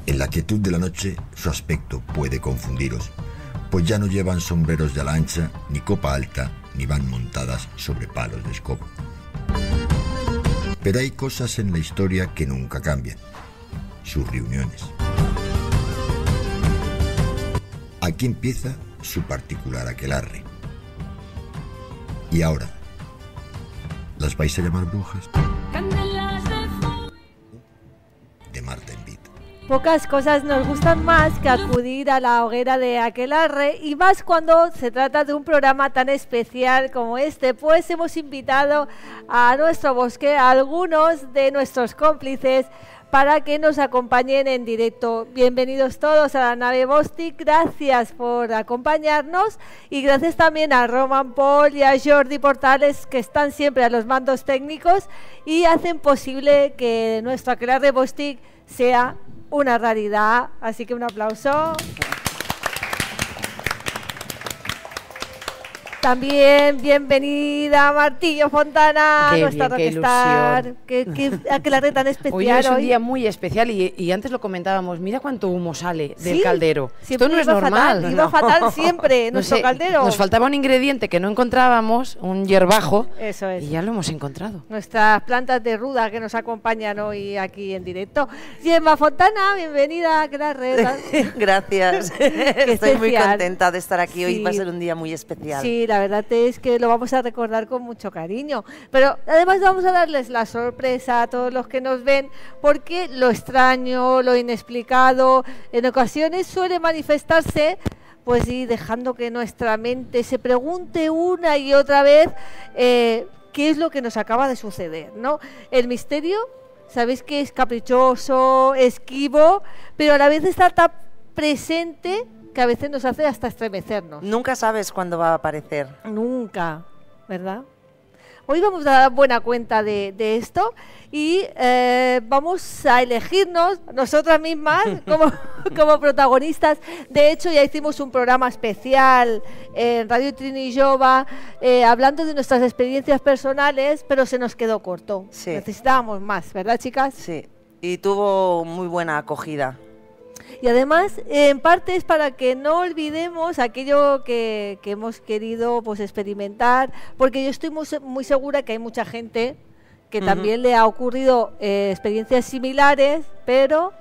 En la quietud de la noche, su aspecto puede confundiros, pues ya no llevan sombreros de ala ancha, ni copa alta, ni van montadas sobre palos de escoba. Pero hay cosas en la historia que nunca cambian: sus reuniones. Aquí empieza su particular aquelarre. Y ahora, ¿las vais a llamar brujas? De Marta Envid. Pocas cosas nos gustan más que acudir a la hoguera de aquelarre, y más cuando se trata de un programa tan especial como este, pues hemos invitado a nuestro bosque a algunos de nuestros cómplices para que nos acompañen en directo. Bienvenidos todos a la nave Bostik, gracias por acompañarnos, y gracias también a Roman Paul y a Jordi Portales, que están siempre a los mandos técnicos y hacen posible que nuestro aquelarre Bostik sea una raridad. Así que un aplauso. También bienvenida Martillo Fontana, nuestra rockstar. Qué aquelarre tan especial. Hoy es un día muy especial y antes lo comentábamos, mira cuánto humo sale del caldero. Esto no es normal. Iba fatal siempre nuestro caldero. Nos faltaba un ingrediente que no encontrábamos, un hierbajo. Eso es. Y ya lo hemos encontrado. Nuestras plantas de ruda que nos acompañan hoy aquí en directo. Gemma Fontana, bienvenida a aquelarre. Gracias. Estoy muy contenta de estar aquí. Hoy va a ser un día muy especial. Sí, la verdad es que lo vamos a recordar con mucho cariño, pero además vamos a darles la sorpresa a todos los que nos ven, porque lo extraño, lo inexplicado, en ocasiones suele manifestarse, pues sí, dejando que nuestra mente se pregunte una y otra vez qué es lo que nos acaba de suceder, ¿no? El misterio, sabéis que es caprichoso, esquivo, pero a la vez está tan presente que a veces nos hace hasta estremecernos. Nunca sabes cuándo va a aparecer. Nunca, ¿verdad? Hoy vamos a dar buena cuenta de esto y vamos a elegirnos nosotras mismas como protagonistas. De hecho, ya hicimos un programa especial en Radio Trini Jova hablando de nuestras experiencias personales, pero se nos quedó corto. Sí. Necesitábamos más, ¿verdad, chicas? Sí, y tuvo muy buena acogida. Y además, en parte es para que no olvidemos aquello que hemos querido pues experimentar, porque yo estoy muy segura que hay mucha gente que también le ha ocurrido experiencias similares, pero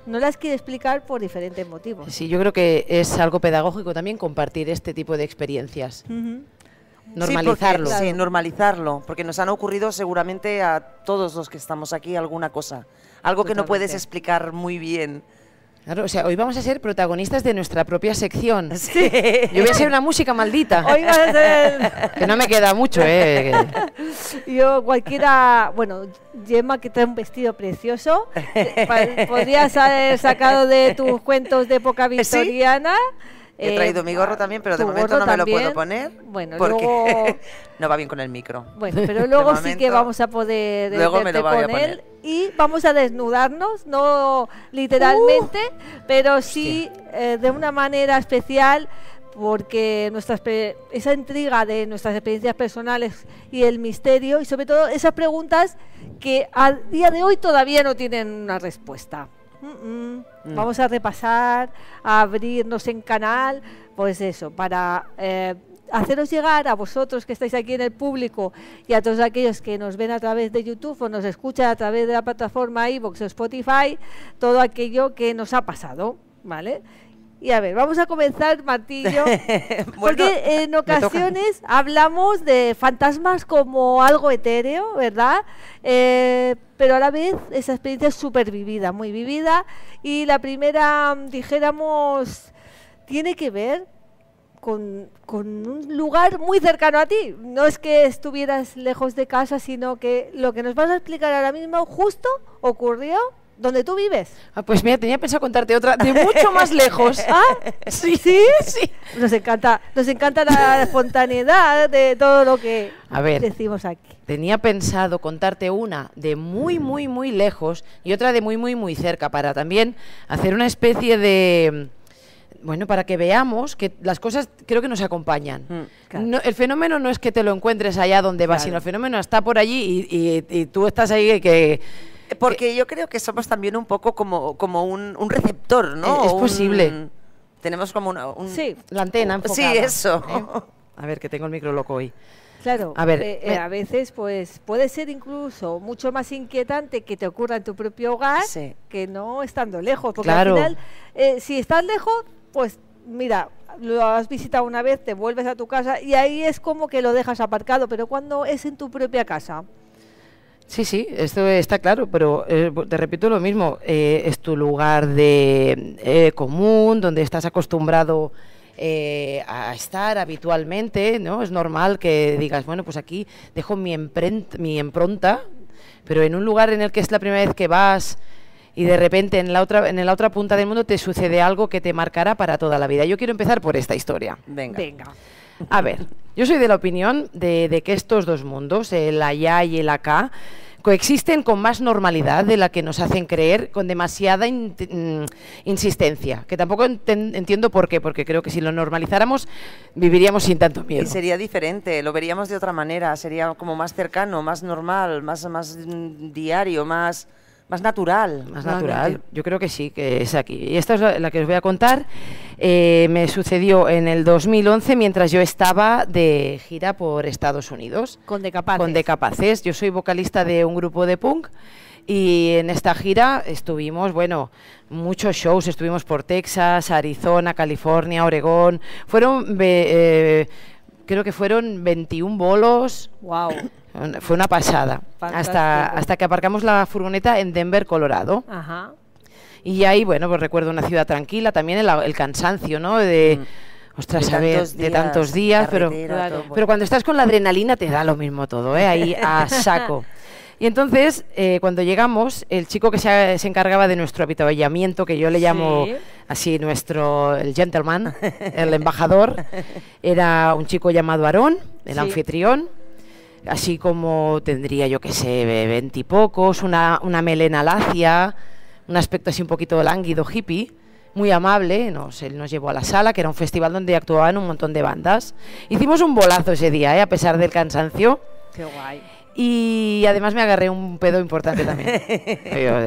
no las quiere explicar por diferentes motivos. Sí, yo creo que es algo pedagógico también compartir este tipo de experiencias. Normalizarlo. Sí, porque, normalizarlo, porque nos han ocurrido seguramente a todos los que estamos aquí alguna cosa, algo que no puedes explicar muy bien. Claro, o sea, hoy vamos a ser protagonistas de nuestra propia sección. Sí. Yo voy a ser una música maldita. Hoy vas a ser... Que no me queda mucho, Yo cualquiera... Bueno, Gemma, que trae un vestido precioso. Podrías haber sacado de tus cuentos de época victoriana. ¿Sí? He traído mi gorro también, pero de momento no me lo puedo poner, bueno, porque luego... no va bien con el micro. Bueno, pero luego sí que vamos a poder verte con él y vamos a desnudarnos, no literalmente, pero sí de una manera especial, porque esa intriga de nuestras experiencias personales y el misterio, y sobre todo esas preguntas que a día de hoy todavía no tienen una respuesta. Vamos a repasar, a abrirnos en canal, pues eso, para haceros llegar a vosotros que estáis aquí en el público y a todos aquellos que nos ven a través de YouTube o nos escuchan a través de la plataforma iVoox o Spotify, todo aquello que nos ha pasado, ¿vale? Y a ver, vamos a comenzar, Martillo, porque en ocasiones hablamos de fantasmas como algo etéreo, ¿verdad? Pero a la vez esa experiencia es súper vivida, muy vivida, y la primera, dijéramos, tiene que ver con un lugar muy cercano a ti. No es que estuvieras lejos de casa, sino que lo que nos vas a explicar ahora mismo justo ocurrió donde tú vives. Ah, pues mira, tenía pensado contarte otra de mucho más lejos. Ah, sí, sí, sí. Nos encanta la espontaneidad de todo lo que decimos aquí. Tenía pensado contarte una de muy, muy, muy lejos y otra de muy, muy, muy cerca, para también hacer una especie de... Bueno, para que veamos que las cosas creo que nos acompañan. Claro. No, el fenómeno no es que te lo encuentres allá donde vas, sino el fenómeno está por allí y tú estás ahí que Porque yo creo que somos también un poco como un receptor, ¿no? Es posible. Tenemos como sí, la antena enfocada. Sí, eso. A ver, que tengo el micro loco hoy. Claro, a ver, a veces pues puede ser incluso mucho más inquietante que te ocurra en tu propio hogar que no estando lejos, porque al final, si estás lejos, pues mira, lo has visitado una vez, te vuelves a tu casa y ahí es como que lo dejas aparcado, pero cuando es en tu propia casa. Sí, esto está claro, pero te repito lo mismo, es tu lugar de común, donde estás acostumbrado a estar habitualmente, ¿no? Es normal que digas, bueno, pues aquí dejo mi impronta, pero en un lugar en el que es la primera vez que vas y de repente en la otra punta del mundo te sucede algo que te marcará para toda la vida. Yo quiero empezar por esta historia. Venga. A ver, yo soy de la opinión de que estos dos mundos, el allá y el acá, coexisten con más normalidad de la que nos hacen creer, con demasiada insistencia, que tampoco entiendo por qué, porque creo que si lo normalizáramos viviríamos sin tanto miedo. Y sería diferente, lo veríamos de otra manera, sería como más cercano, más normal, más diario, más natural. Más natural, yo creo que sí, que es aquí. Y esta es la que os voy a contar. Me sucedió en el 2011 mientras yo estaba de gira por Estados Unidos. Con Decapaces. Con Decapaces. Yo soy vocalista de un grupo de punk y en esta gira estuvimos, bueno, muchos shows. Estuvimos por Texas, Arizona, California, Oregón. Creo que fueron 21 bolos. ¡Wow! Fue una pasada, hasta que aparcamos la furgoneta en Denver, Colorado. Ajá. Y ahí, bueno, pues recuerdo una ciudad tranquila, también el cansancio, ¿no? Ostras, de tantos días, pero cuando estás con la adrenalina te da lo mismo todo, ahí a saco. Y entonces, cuando llegamos, el chico que se encargaba de nuestro avituallamiento, que yo le llamo así el gentleman, el embajador, era un chico llamado Aarón, el anfitrión. Así como tendría, yo qué sé, 20 y pocos, una melena lacia, un aspecto así un poquito lánguido, hippie, muy amable. Él nos llevó a la sala, que era un festival donde actuaban un montón de bandas. Hicimos un bolazo ese día, a pesar del cansancio. ¡Qué guay! Y además me agarré un pedo importante también.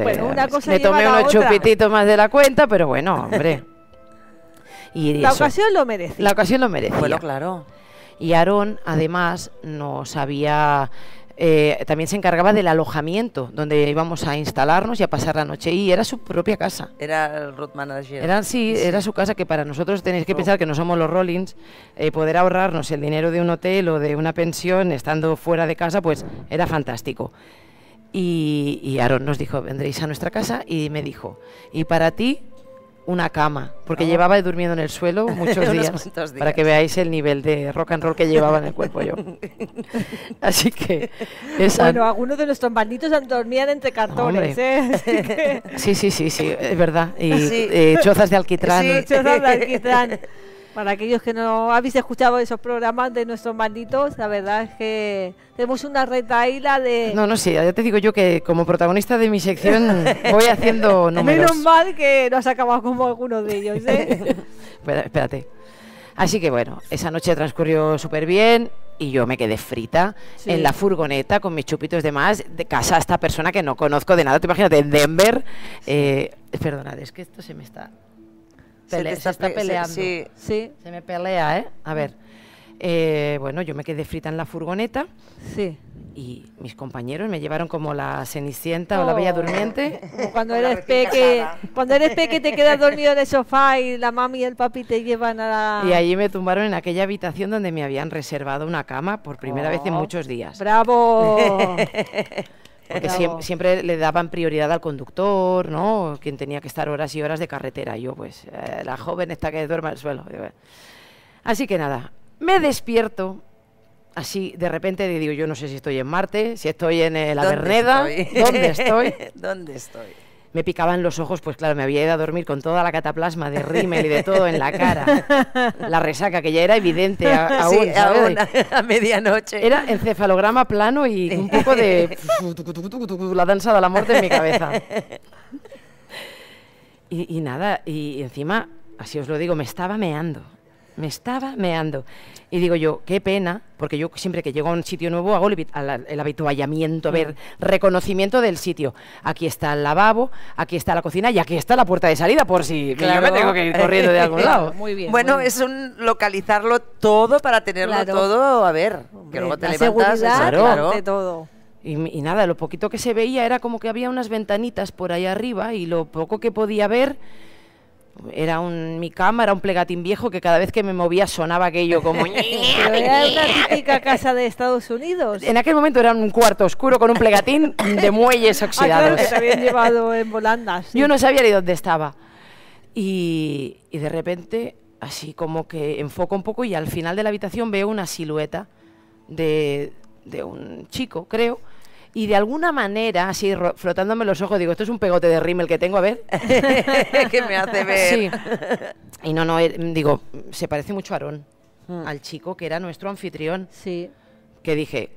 Bueno, una cosa me tomé unos chupititos más de la cuenta, pero bueno, hombre. Y la ocasión lo merecía. La ocasión lo merecía. Bueno, claro. Y Aarón, además, también se encargaba del alojamiento, donde íbamos a instalarnos y a pasar la noche. Y era su propia casa. Era el road manager. Era su casa, que para nosotros tenéis que pensar que no somos los Rollins, poder ahorrarnos el dinero de un hotel o de una pensión estando fuera de casa, pues era fantástico. Y Aarón nos dijo, vendréis a nuestra casa, y me dijo, y para ti, una cama, porque llevaba durmiendo en el suelo muchos días, para que veáis el nivel de rock and roll que llevaba en el cuerpo yo. Así que... Bueno, algunos de nuestros banditos dormían entre cartones, Sí, es verdad. Y chozas de alquitrán. Sí, chozas de alquitrán. Para aquellos que no habéis escuchado esos programas de nuestros banditos, la verdad es que tenemos una retahíla de... No, sí, ya te digo yo que como protagonista de mi sección voy haciendo números. Menos mal que no has acabado como algunos de ellos, Espérate. Así que bueno, esa noche transcurrió súper bien y yo me quedé frita en la furgoneta con mis chupitos de más, de casa a esta persona que no conozco de nada. Te imagínate, en Denver. Perdonad, es que esto se me está... se está peleando. Sí. Se me pelea, A ver. Bueno, yo me quedé frita en la furgoneta. Sí. Y mis compañeros me llevaron como la Cenicienta o la Bella Durmiente. Como cuando eres peque te quedas dormido en el sofá y la mami y el papi te llevan a la... Y allí me tumbaron en aquella habitación donde me habían reservado una cama por primera vez en muchos días. ¡Bravo! Porque siempre le daban prioridad al conductor, ¿no? Quien tenía que estar horas y horas de carretera. Yo, pues, la joven esta que duerme al suelo. Así que nada, me despierto. Así, de repente digo, yo no sé si estoy en Marte, si estoy en la Verneda. ¿Dónde estoy? ¿Dónde estoy? Me picaban los ojos, pues claro, me había ido a dormir con toda la cataplasma de rímel y de todo en la cara. La resaca, que ya era evidente aún, a medianoche. Era encefalograma plano y un poco de la danza de la muerte en mi cabeza. Y nada, y encima, así os lo digo, me estaba meando. me estaba meando. Y digo yo, qué pena, porque yo siempre que llego a un sitio nuevo hago el habituallamiento, ver reconocimiento del sitio. Aquí está el lavabo, aquí está la cocina y aquí está la puerta de salida, por si yo me tengo que ir corriendo de algún lado. Muy bien. Bueno, muy bien. Es un localizarlo todo para tenerlo todo, a ver, que luego te levantas, claro, de todo. Y nada, lo poquito que se veía era como que había unas ventanitas por ahí arriba y lo poco que podía ver era mi cámara, un plegatín viejo que cada vez que me movía sonaba aquello como... Pero era una típica casa de Estados Unidos. En aquel momento era un cuarto oscuro con un plegatín de muelles oxidados. Claro, que te habían llevado en volandas. Sí. Yo no sabía ni dónde estaba. Y de repente, así como que enfoco un poco y al final de la habitación veo una silueta de un chico, creo. Y de alguna manera, así frotándome los ojos, digo, esto es un pegote de rímel que tengo, a ver. Que me hace ver. Sí. Y no, digo, se parece mucho a Aarón, al chico que era nuestro anfitrión. Sí. Que dije,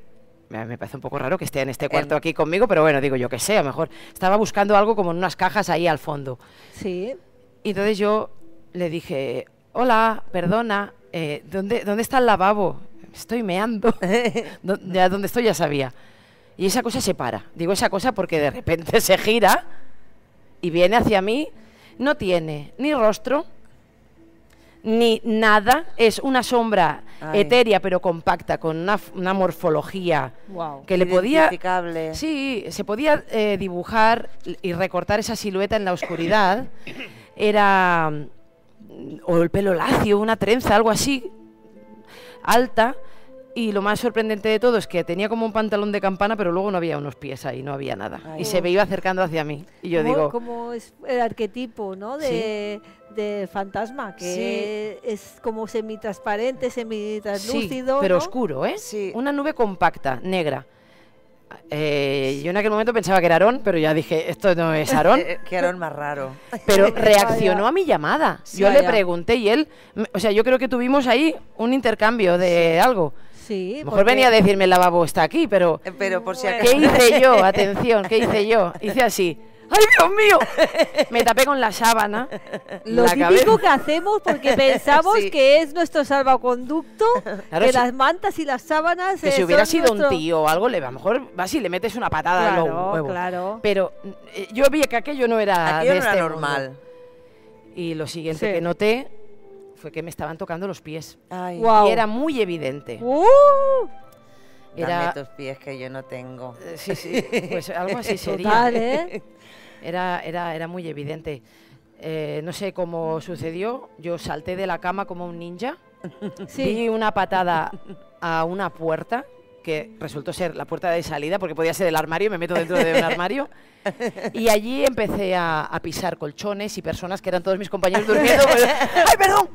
me parece un poco raro que esté en este cuarto aquí conmigo, pero bueno, digo, yo qué sé, a lo mejor estaba buscando algo como en unas cajas ahí al fondo. Sí. Y entonces yo le dije, hola, perdona, ¿dónde está el lavabo? Estoy meando. Ya donde estoy ya sabía. Y esa cosa se para. Digo esa cosa porque de repente se gira y viene hacia mí. No tiene ni rostro, ni nada. Es una sombra etérea pero compacta, con una morfología que le podía... Sí, se podía dibujar y recortar esa silueta en la oscuridad. Era... o el pelo lacio, una trenza, algo así, alta. Y lo más sorprendente de todo es que tenía como un pantalón de campana, pero luego no había unos pies ahí, no había nada. Y se me iba acercando hacia mí. Y yo digo... Como es el arquetipo, ¿no? De fantasma, que es como semitransparente, semitraslúcido. Sí, pero ¿no? oscuro, ¿eh? Sí. Una nube compacta, negra. Yo en aquel momento pensaba que era Aarón, pero ya dije, esto no es Aarón. Que Aarón más raro. Pero reaccionó a mi llamada. Sí, yo le pregunté y él... O sea, yo creo que tuvimos ahí un intercambio de algo. Sí, a lo mejor venía a decirme el lavabo está aquí, pero por si acaso. ¿Qué hice yo? Atención, ¿qué hice yo? Hice así. ¡Ay, Dios mío! Me tapé con la sábana. Lo típico que hacemos porque pensamos que es nuestro salvaconducto, claro, que las mantas y las sábanas... Que si hubiera sido un tío o algo, a lo mejor vas y le metes una patada en los huevos. Claro. Pero yo vi que aquello no era aquello no era normal. Y lo siguiente que noté fue que me estaban tocando los pies. Ay. Wow. Y era muy evidente. Dame tus pies que yo no tengo. Sí, pues algo así sería. Total, ¿eh? Era muy evidente. No sé cómo sucedió. Yo salté de la cama como un ninja. Di una patada a una puerta que resultó ser la puerta de salida, porque podía ser el armario, me meto dentro de un armario. Y allí empecé a pisar colchones y personas que eran todos mis compañeros durmiendo. ¡Ay, perdón!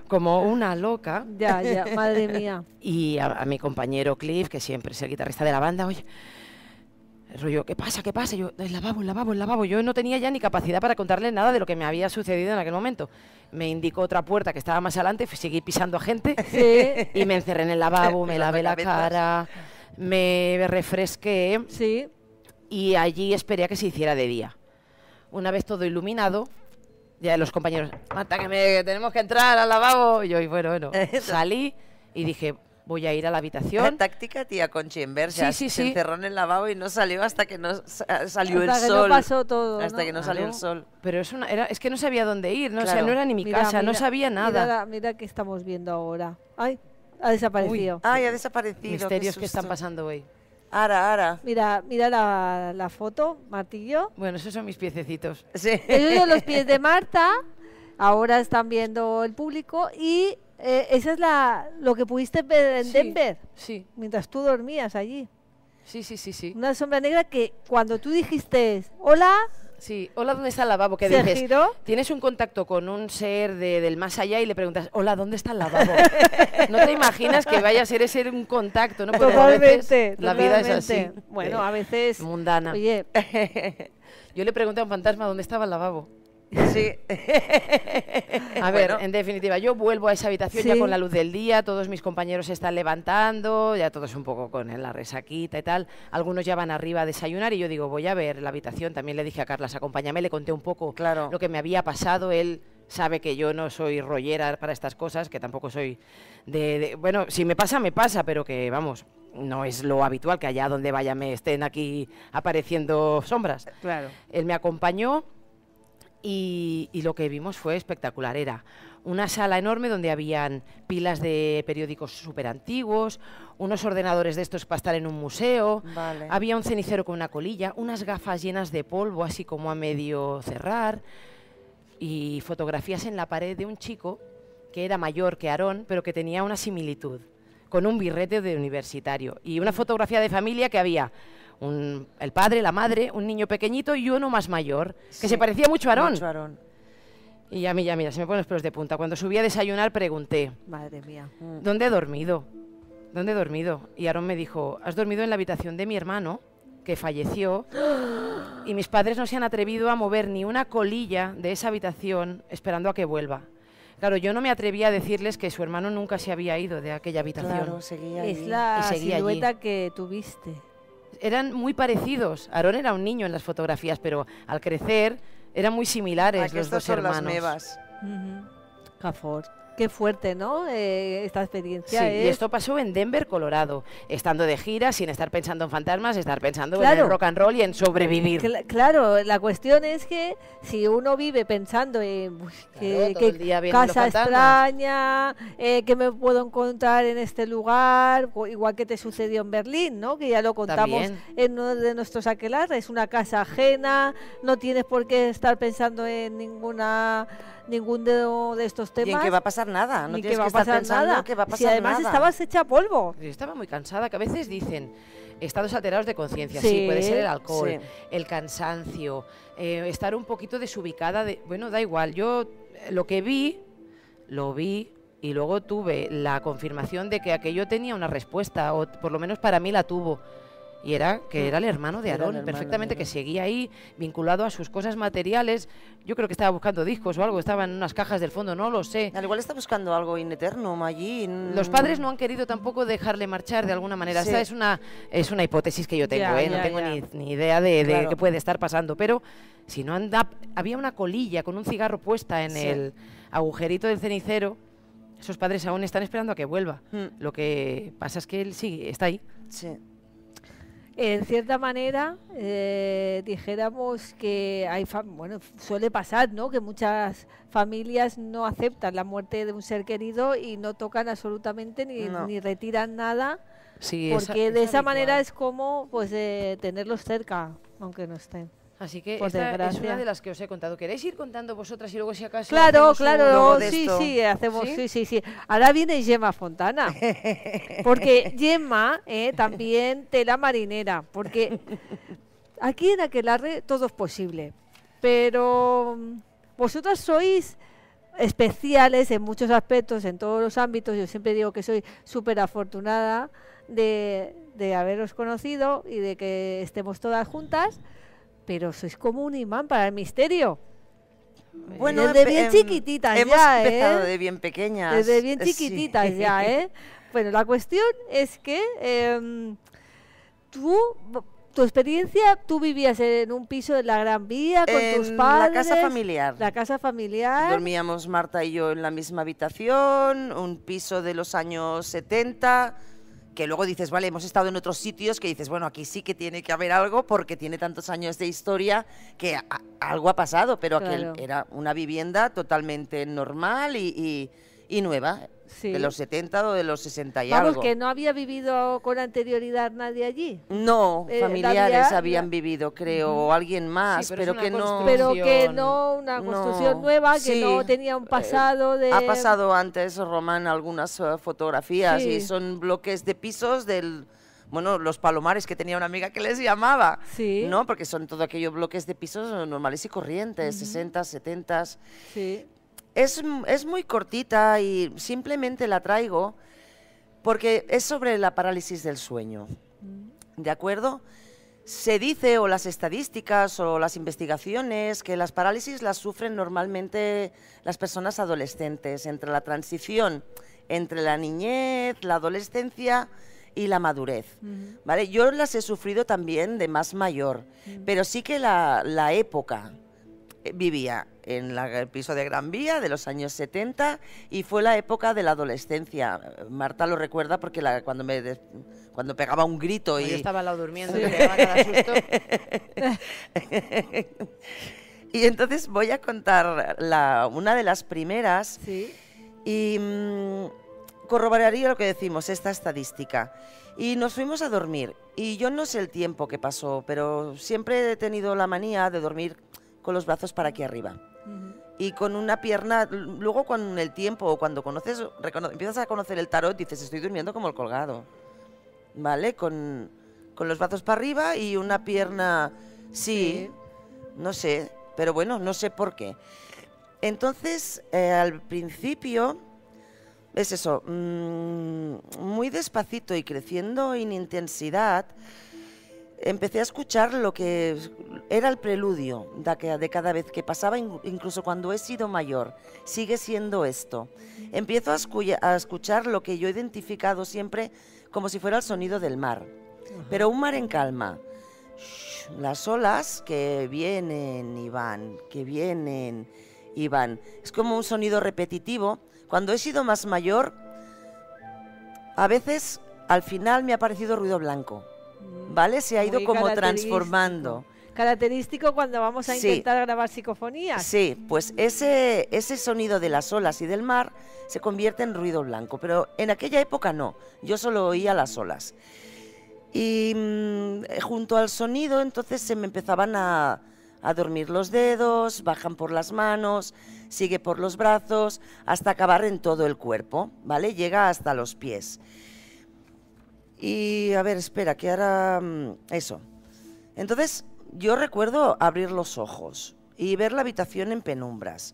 Como una loca. Ya, madre mía. Y a mi compañero Cliff, que siempre es el guitarrista de la banda, oye, rollo, ¿qué pasa? Yo, el lavabo. Yo no tenía ya ni capacidad para contarle nada de lo que me había sucedido en aquel momento. Me indicó otra puerta que estaba más adelante, seguí pisando a gente y me encerré en el lavabo, me lavé la cara, me refresqué y allí esperé a que se hiciera de día. Una vez todo iluminado, ya los compañeros, Marta, que tenemos que entrar al lavabo. Y yo, bueno, salí y dije... Voy a ir a la habitación. Táctica tía Conchi en Versa. Sí. Se encerró en el lavabo y no salió hasta que no salió el hasta sol. Que no pasó todo, hasta que no salió el sol. Pero es que no sabía dónde ir, ¿no? Claro. O sea, no era ni mi casa, no sabía nada. Mira qué estamos viendo ahora. Ay, ha desaparecido. Ha desaparecido. Misterios que están pasando hoy. Ara. Mira la foto, Martillo. Bueno, esos son mis piececitos. Sí. Esos son los pies de Marta. Ahora están viendo el público y... esa es lo que pudiste ver en Denver, mientras tú dormías allí. Sí. Una sombra negra que cuando tú dijiste, hola... Sí, hola, ¿dónde está el lavabo? Que dices, giró. Tienes un contacto con un ser del más allá y le preguntas, hola, ¿dónde está el lavabo? No te imaginas que vaya a ser ese un contacto, ¿no? Porque totalmente. La vida es así. Bueno, a veces... Mundana. Oye. Yo le pregunté a un fantasma dónde estaba el lavabo. Sí. A ver, en definitiva, yo vuelvo a esa habitación ya con la luz del día, todos mis compañeros se están levantando, ya todos un poco con la resaquita y tal, algunos ya van arriba a desayunar y yo digo, voy a ver la habitación, también le dije a Carlas, acompáñame, le conté un poco lo que me había pasado, él sabe que yo no soy rollera para estas cosas, que tampoco soy bueno, si me pasa, pero que, vamos, no es lo habitual que allá donde vaya me estén aquí apareciendo sombras. Claro. Él me acompañó y lo que vimos fue espectacular. Era una sala enorme donde habían pilas de periódicos súper antiguos, unos ordenadores de estos para estar en un museo, Vale. había un cenicero con una colilla, unas gafas llenas de polvo así como a medio cerrar y fotografías en la pared de un chico que era mayor que Aarón, pero que tenía una similitud, con un birrete de universitario y una fotografía de familia que había el padre, la madre, un niño pequeñito y uno más mayor, que se parecía mucho a Aarón. Mucho Aarón. Y a mí ya, mira, se me ponen los pelos de punta. Cuando subí a desayunar pregunté, Madre mía. ¿dónde he dormido? ¿Dónde he dormido? Y Aarón me dijo, has dormido en la habitación de mi hermano, que falleció, y mis padres no se han atrevido a mover ni una colilla de esa habitación esperando a que vuelva. Claro, yo no me atrevía a decirles que su hermano nunca se había ido de aquella habitación. Claro, seguía Es allí. la Y seguía silueta allí. que tuviste. Eran muy parecidos. Aarón era un niño en las fotografías, pero al crecer eran muy similares los dos son hermanos. las mevas. Cafor. Qué fuerte, ¿no? Esta experiencia Sí, es... y esto pasó en Denver, Colorado, estando de gira, sin estar pensando en fantasmas, estar pensando en Claro. el rock and roll y en sobrevivir. Claro, la cuestión es que si uno vive pensando en todo el día viendo casa fantasmas. extraña, que me puedo encontrar en este lugar, igual que te sucedió en Berlín, ¿no? Que ya lo contamos También. en uno de nuestros aquelarres, una casa ajena, no tienes por qué estar pensando en ningún de estos temas. Y en que va a pasar nada, no ni tienes que va que a estar pasar pensando nada. que va a pasar Si además nada. estabas hecha polvo. Yo estaba muy cansada, que a veces dicen estados alterados de conciencia, Sí, sí, puede ser el alcohol, sí. el cansancio, estar un poquito desubicada, bueno, da igual, yo lo que vi, lo vi y luego tuve la confirmación de que aquello tenía una respuesta, o por lo menos para mí la tuvo. Y era que era el hermano de Era el Aarón, hermano perfectamente, de que Aarón. seguía ahí, vinculado a sus cosas materiales. Yo creo que estaba buscando discos o algo, estaba en unas cajas del fondo, no lo sé. Al igual está buscando algo in eternum allí. Los padres no han querido tampoco dejarle marchar de alguna manera. Sí. Esta es una hipótesis que yo tengo, Ya, no ya, tengo ya. ni idea de Claro. qué puede estar pasando. Pero si no anda, había una colilla con un cigarro puesta en Sí. el agujerito del cenicero. Esos padres aún están esperando a que vuelva. Lo que pasa es que él sí está ahí. Sí. En cierta manera, dijéramos que bueno, suele pasar, ¿no? Que muchas familias no aceptan la muerte de un ser querido y no tocan absolutamente No. ni retiran nada, Sí, porque de esa habitual. manera es como pues tenerlos cerca, aunque no estén. Así que por esta es desgracia. una de las que os he contado. ¿Queréis ir contando vosotras y luego si acaso Claro, hacemos un- claro, luego de sí, esto? sí, hacemos, ¿Sí? sí. Ahora viene Gemma Fontana, porque Gemma también tela marinera, porque aquí en Aquelarre todo es posible, pero vosotras sois especiales en muchos aspectos, en todos los ámbitos. Yo siempre digo que soy súper afortunada de haberos conocido y de que estemos todas juntas, pero sois como un imán para el misterio. Bueno, Desde bien chiquititas hemos ya, empezado ¿eh? de bien pequeñas. Desde bien Sí. chiquititas ya, ¿eh? Bueno, la cuestión es que tu experiencia, tú vivías en un piso de la Gran Vía con tus En padres. la casa familiar. La casa familiar. Dormíamos Marta y yo en la misma habitación, un piso de los años 70, que luego dices, vale, hemos estado en otros sitios que dices, bueno, aquí sí que tiene que haber algo porque tiene tantos años de historia que algo ha pasado, pero Claro. aquel era una vivienda totalmente normal y nueva, Sí. de los 70 o de los 60 y Vamos, algo. que no había vivido con anterioridad nadie allí. No, la familiares vía- habían vivido, creo, o alguien más, Sí, pero es pero una que no... Pero que Construcción. no, una No, construcción nueva, que sí, no tenía un pasado de... Ha pasado antes, Román, algunas fotografías Sí. y son bloques de pisos del... Bueno, los Palomares, que tenía una amiga que les llamaba, Sí. ¿no? Porque son todo aquellos bloques de pisos normales y corrientes, 60, 70. Sí. Es muy cortita y simplemente la traigo porque es sobre la parálisis del sueño. ¿De acuerdo? Se dice, o las estadísticas o las investigaciones, que las parálisis las sufren normalmente las personas adolescentes, entre la transición entre la niñez, la adolescencia y la madurez. ¿Vale? Yo las he sufrido también de más mayor, pero sí que la época vivía en el piso de Gran Vía de los años 70 y fue la época de la adolescencia. Marta lo recuerda porque cuando pegaba un grito y... Yo estaba al lado durmiendo, y me pegaba cada susto. Y entonces voy a contar una de las primeras y corroboraría lo que decimos, esta estadística. Y nos fuimos a dormir y yo no sé el tiempo que pasó, pero siempre he tenido la manía de dormir con los brazos para aquí arriba. Y con una pierna, luego con el tiempo o cuando empiezas a conocer el tarot, dices, estoy durmiendo como el colgado, ¿vale? Con los brazos para arriba y una pierna, sí, no sé, pero bueno, no sé por qué. Entonces, al principio, es eso, muy despacito y creciendo en intensidad, empecé a escuchar lo que era el preludio de cada vez que pasaba, incluso cuando he sido mayor. Sigue siendo esto. Empiezo a escuchar lo que yo he identificado siempre como si fuera el sonido del mar, pero un mar en calma. Las olas que vienen y van, que vienen y van. Es como un sonido repetitivo. Cuando he sido más mayor, a veces al final me ha parecido ruido blanco. ¿Vale? Se ha ido como transformando. Característico cuando vamos a intentar grabar psicofonías. Sí, pues ese sonido de las olas y del mar se convierte en ruido blanco, pero en aquella época no, yo solo oía las olas. Y junto al sonido entonces se me empezaban a dormir los dedos, bajan por las manos, sigue por los brazos, hasta acabar en todo el cuerpo, ¿vale? Llega hasta los pies. Y a ver, espera, que ahora... eso. Entonces, yo recuerdo abrir los ojos y ver la habitación en penumbras,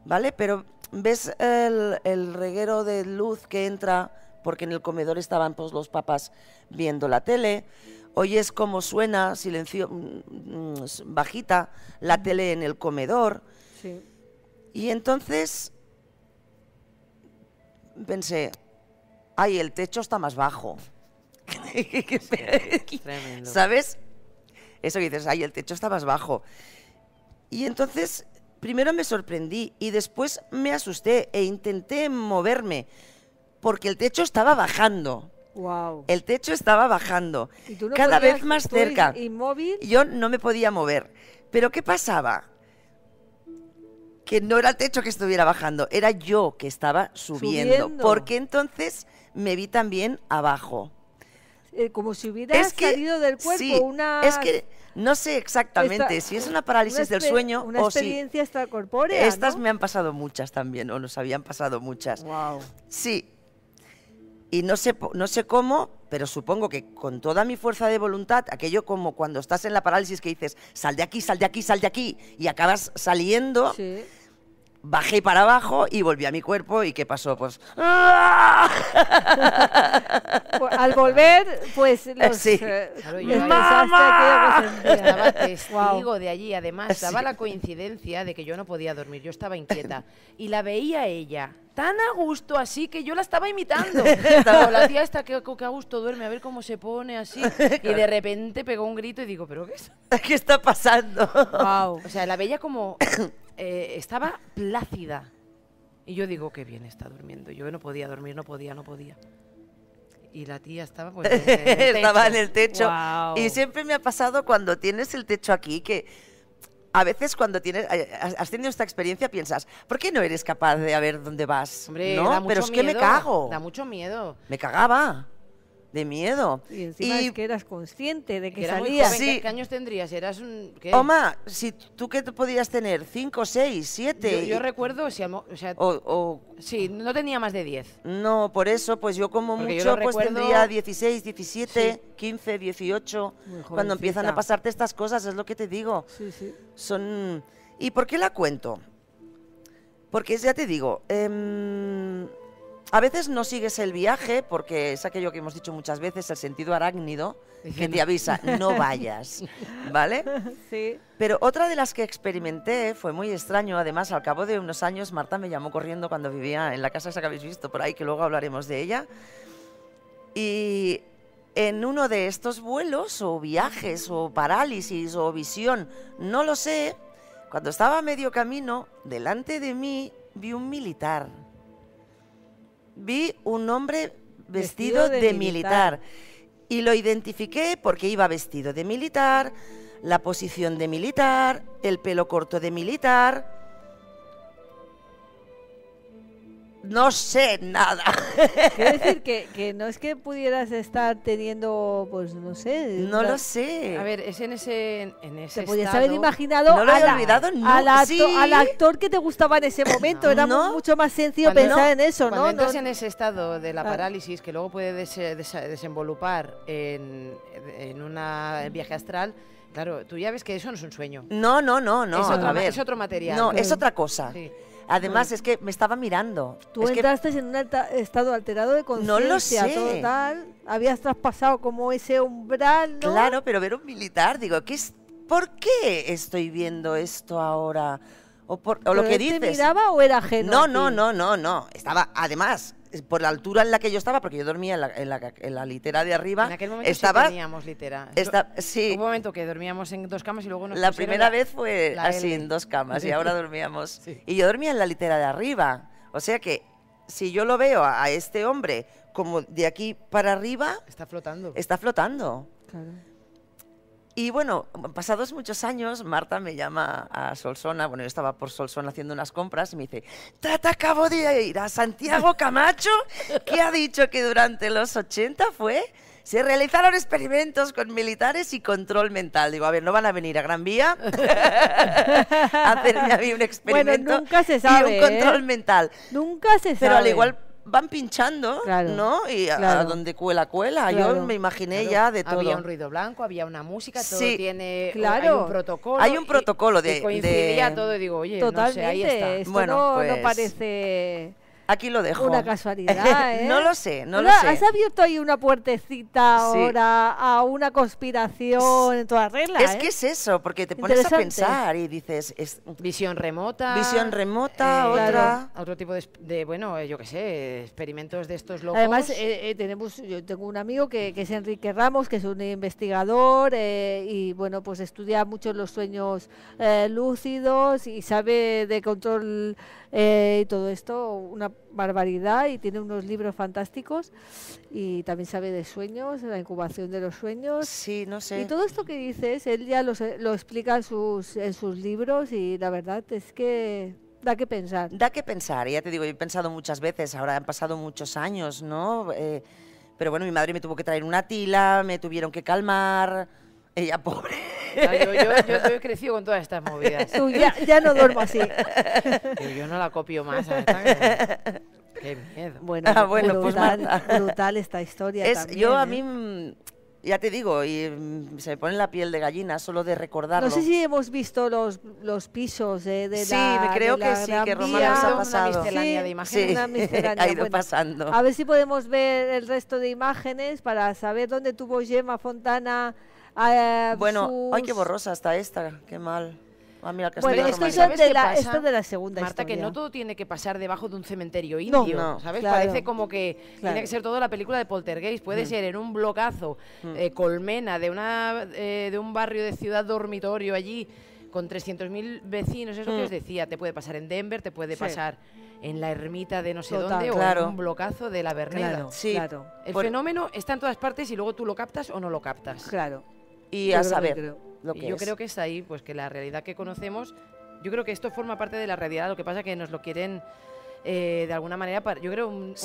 ¿vale? Pero ves el reguero de luz que entra, porque en el comedor estaban pues los papás viendo la tele, oyes cómo suena, bajita, la tele en el comedor. Sí. Y entonces pensé, ay, el techo está más bajo. Tremendo. ¿Sabes? Eso que dices, ay, el techo está más bajo. Y entonces, primero me sorprendí y después me asusté e intenté moverme, porque el techo estaba bajando. Wow. El techo estaba bajando, ¿Y tú no cada podías, vez más tú cerca. inmóvil? Yo no me podía mover. ¿Pero qué pasaba? Que no era el techo que estuviera bajando, era yo que estaba subiendo. Porque entonces me vi también abajo. Como si hubiera salido del cuerpo sí, es que no sé exactamente si es una parálisis del sueño una o experiencia extracorpórea, estas ¿no? me han pasado muchas también, o nos habían pasado muchas. Wow. Sí. Y no sé cómo, pero supongo que con toda mi fuerza de voluntad, aquello como cuando estás en la parálisis que dices, sal de aquí, sal de aquí, sal de aquí, y acabas saliendo... Sí. Bajé para abajo y volví a mi cuerpo. ¿Y qué pasó? Pues... Al volver, pues... Sí. Claro, yo estaba testigo de allí. Además, daba la coincidencia de que yo no podía dormir. Yo estaba inquieta. Y la veía ella tan a gusto así que yo la estaba imitando. La tía esta que a gusto duerme, a ver cómo se pone así. Y de repente pegó un grito y digo, ¿pero qué es? ¿Qué está pasando? Wow. O sea, la veía como... estaba plácida. Y yo digo, qué bien está durmiendo. Yo no podía dormir, no podía. Y la tía estaba pues, estaba en el techo. Wow. Y siempre me ha pasado cuando tienes el techo aquí, que a veces cuando has tenido esta experiencia piensas, ¿por qué no eres capaz de ver dónde vas? Hombre, ¿no? da mucho Pero es que me miedo, cago. Da mucho miedo. Me cagaba. De miedo. Y encima es que eras consciente de que Era muy salías. joven. Sí. ¿Qué años tendrías? ¿Eras un...? ¿Qué? Oma, si tú qué podías tener, 5, 6, 7. Yo recuerdo, o sea, sí, no tenía más de 10. No, por eso, pues yo como Porque mucho yo pues recuerdo... tendría 16, 17, Sí. 15, 18. Muy Cuando empiezan a jovencita. pasarte estas cosas, es lo que te digo. Sí, sí. Son... ¿Y por qué la cuento? Porque ya te digo, a veces no sigues el viaje, porque es aquello que hemos dicho muchas veces, el sentido arácnido, que te avisa, no vayas, ¿vale? Sí. Pero otra de las que experimenté fue muy extraño. Además, al cabo de unos años, Marta me llamó corriendo cuando vivía en la casa esa que habéis visto por ahí, que luego hablaremos de ella. Y en uno de estos vuelos, o viajes, o parálisis, o visión, no lo sé, Cuando estaba a medio camino, delante de mí vi un militar. Vi un hombre vestido de militar. Y lo identifiqué porque iba vestido de militar, la posición de militar, el pelo corto de militar. No sé nada. Quiero decir que no es que pudieras estar teniendo, pues no sé. No lo sé. A ver, es en ese te podías haber imaginado no lo he olvidado, no. al actor que te gustaba en ese momento. Era mucho más sencillo pensar en eso, cuando ¿no? Entras en ese estado de la parálisis, que luego puede desenvolupar en un viaje astral. Claro, tú ya ves que eso no es un sueño. No. Es otro material. No, es otra cosa. Sí. Además, es que me estaba mirando. Tú entraste en un estado alterado de conciencia. No lo sé. Total. Habías traspasado como ese umbral, ¿no? Claro, pero ver un militar, digo, ¿por qué estoy viendo esto ahora? O lo que dices. ¿Te miraba o era ajeno? No. Estaba, además, por la altura en la que yo estaba, porque yo dormía en la litera de arriba. En aquel momento sí teníamos litera. Sí. Hubo un momento que dormíamos en 2 camas y luego nos La primera vez fue así, L. en 2 camas, y ahora dormíamos. Sí. Y yo dormía en la litera de arriba. O sea que, si yo lo veo a este hombre como de aquí para arriba... Está flotando. Está flotando. Claro. Y bueno, pasados muchos años, Marta me llama a Solsona, bueno, yo estaba por Solsona haciendo unas compras, y me dice, Tata, acabo de ir a Santiago Camacho, que ha dicho que durante los 80 se realizaron experimentos con militares y control mental. Digo, a ver, ¿no van a venir a Gran Vía a hacerme a mí un experimento? Bueno, nunca se sabe, y un control mental? Nunca se sabe. Pero al igual... van pinchando, claro, ¿no? Y a donde cuela. Claro. Yo me imaginé ya de todo. Había un ruido blanco, había una música, todo tiene... Claro. Hay un protocolo. Hay un protocolo que coincidía todo y digo, oye, totalmente, no sé, ahí está. Esto bueno, no parece... Aquí lo dejo. Una casualidad, ¿eh? No lo sé. ¿Has abierto ahí una puertecita ahora a una conspiración en toda regla? Es que es eso, porque te pones a pensar y dices... Visión remota. Visión remota, otra... Claro. Otro tipo de, bueno, yo qué sé, experimentos de estos locos. Además, yo tengo un amigo que es Enrique Ramos, que es un investigador y, bueno, pues estudia mucho los sueños lúcidos y sabe de control y todo esto, una barbaridad, y tiene unos libros fantásticos y también sabe de sueños, de la incubación de los sueños. Sí, no sé. Y todo esto que dices, él ya lo explica en sus libros y la verdad es que da que pensar. Da que pensar, ya te digo, yo he pensado muchas veces, ahora han pasado muchos años, ¿no? Pero bueno, mi madre me tuvo que traer una tila, me tuvieron que calmar, ella pobre. Yo he crecido con todas estas movidas. Tú ya no duermo así. Yo no la copio más. Qué miedo. Bueno, brutal esta historia también. Yo a mí, ya te digo, y se me pone la piel de gallina solo de recordarlo. No sé si hemos visto los pisos creo que sí, que Román nos ha pasado. Una miscelánea de imágenes. Una miscelánea. Ha ido pasando. A ver si podemos ver el resto de imágenes para saber dónde tuvo Gemma Fontana. Bueno, ay, qué borrosa está esta, qué mal. Ah, mira, bueno, esto es de la segunda Marta, historia. que no todo tiene que pasar debajo de un cementerio indio, no, ¿sabes? Claro, parece como que tiene que ser todo la película de Poltergeist. Puede ser en un blocazo, colmena, de un barrio de ciudad dormitorio allí, con 300.000 vecinos, es lo que os decía. Te puede pasar en Denver, te puede pasar en la ermita de no sé dónde, o en un blocazo de la Verneda. Claro. El fenómeno está en todas partes y luego tú lo captas o no lo captas. Claro. Y a saber lo que yo creo que es ahí, pues que la realidad que conocemos, yo creo que esto forma parte de la realidad, lo que pasa que nos lo quieren de alguna manera, yo creo un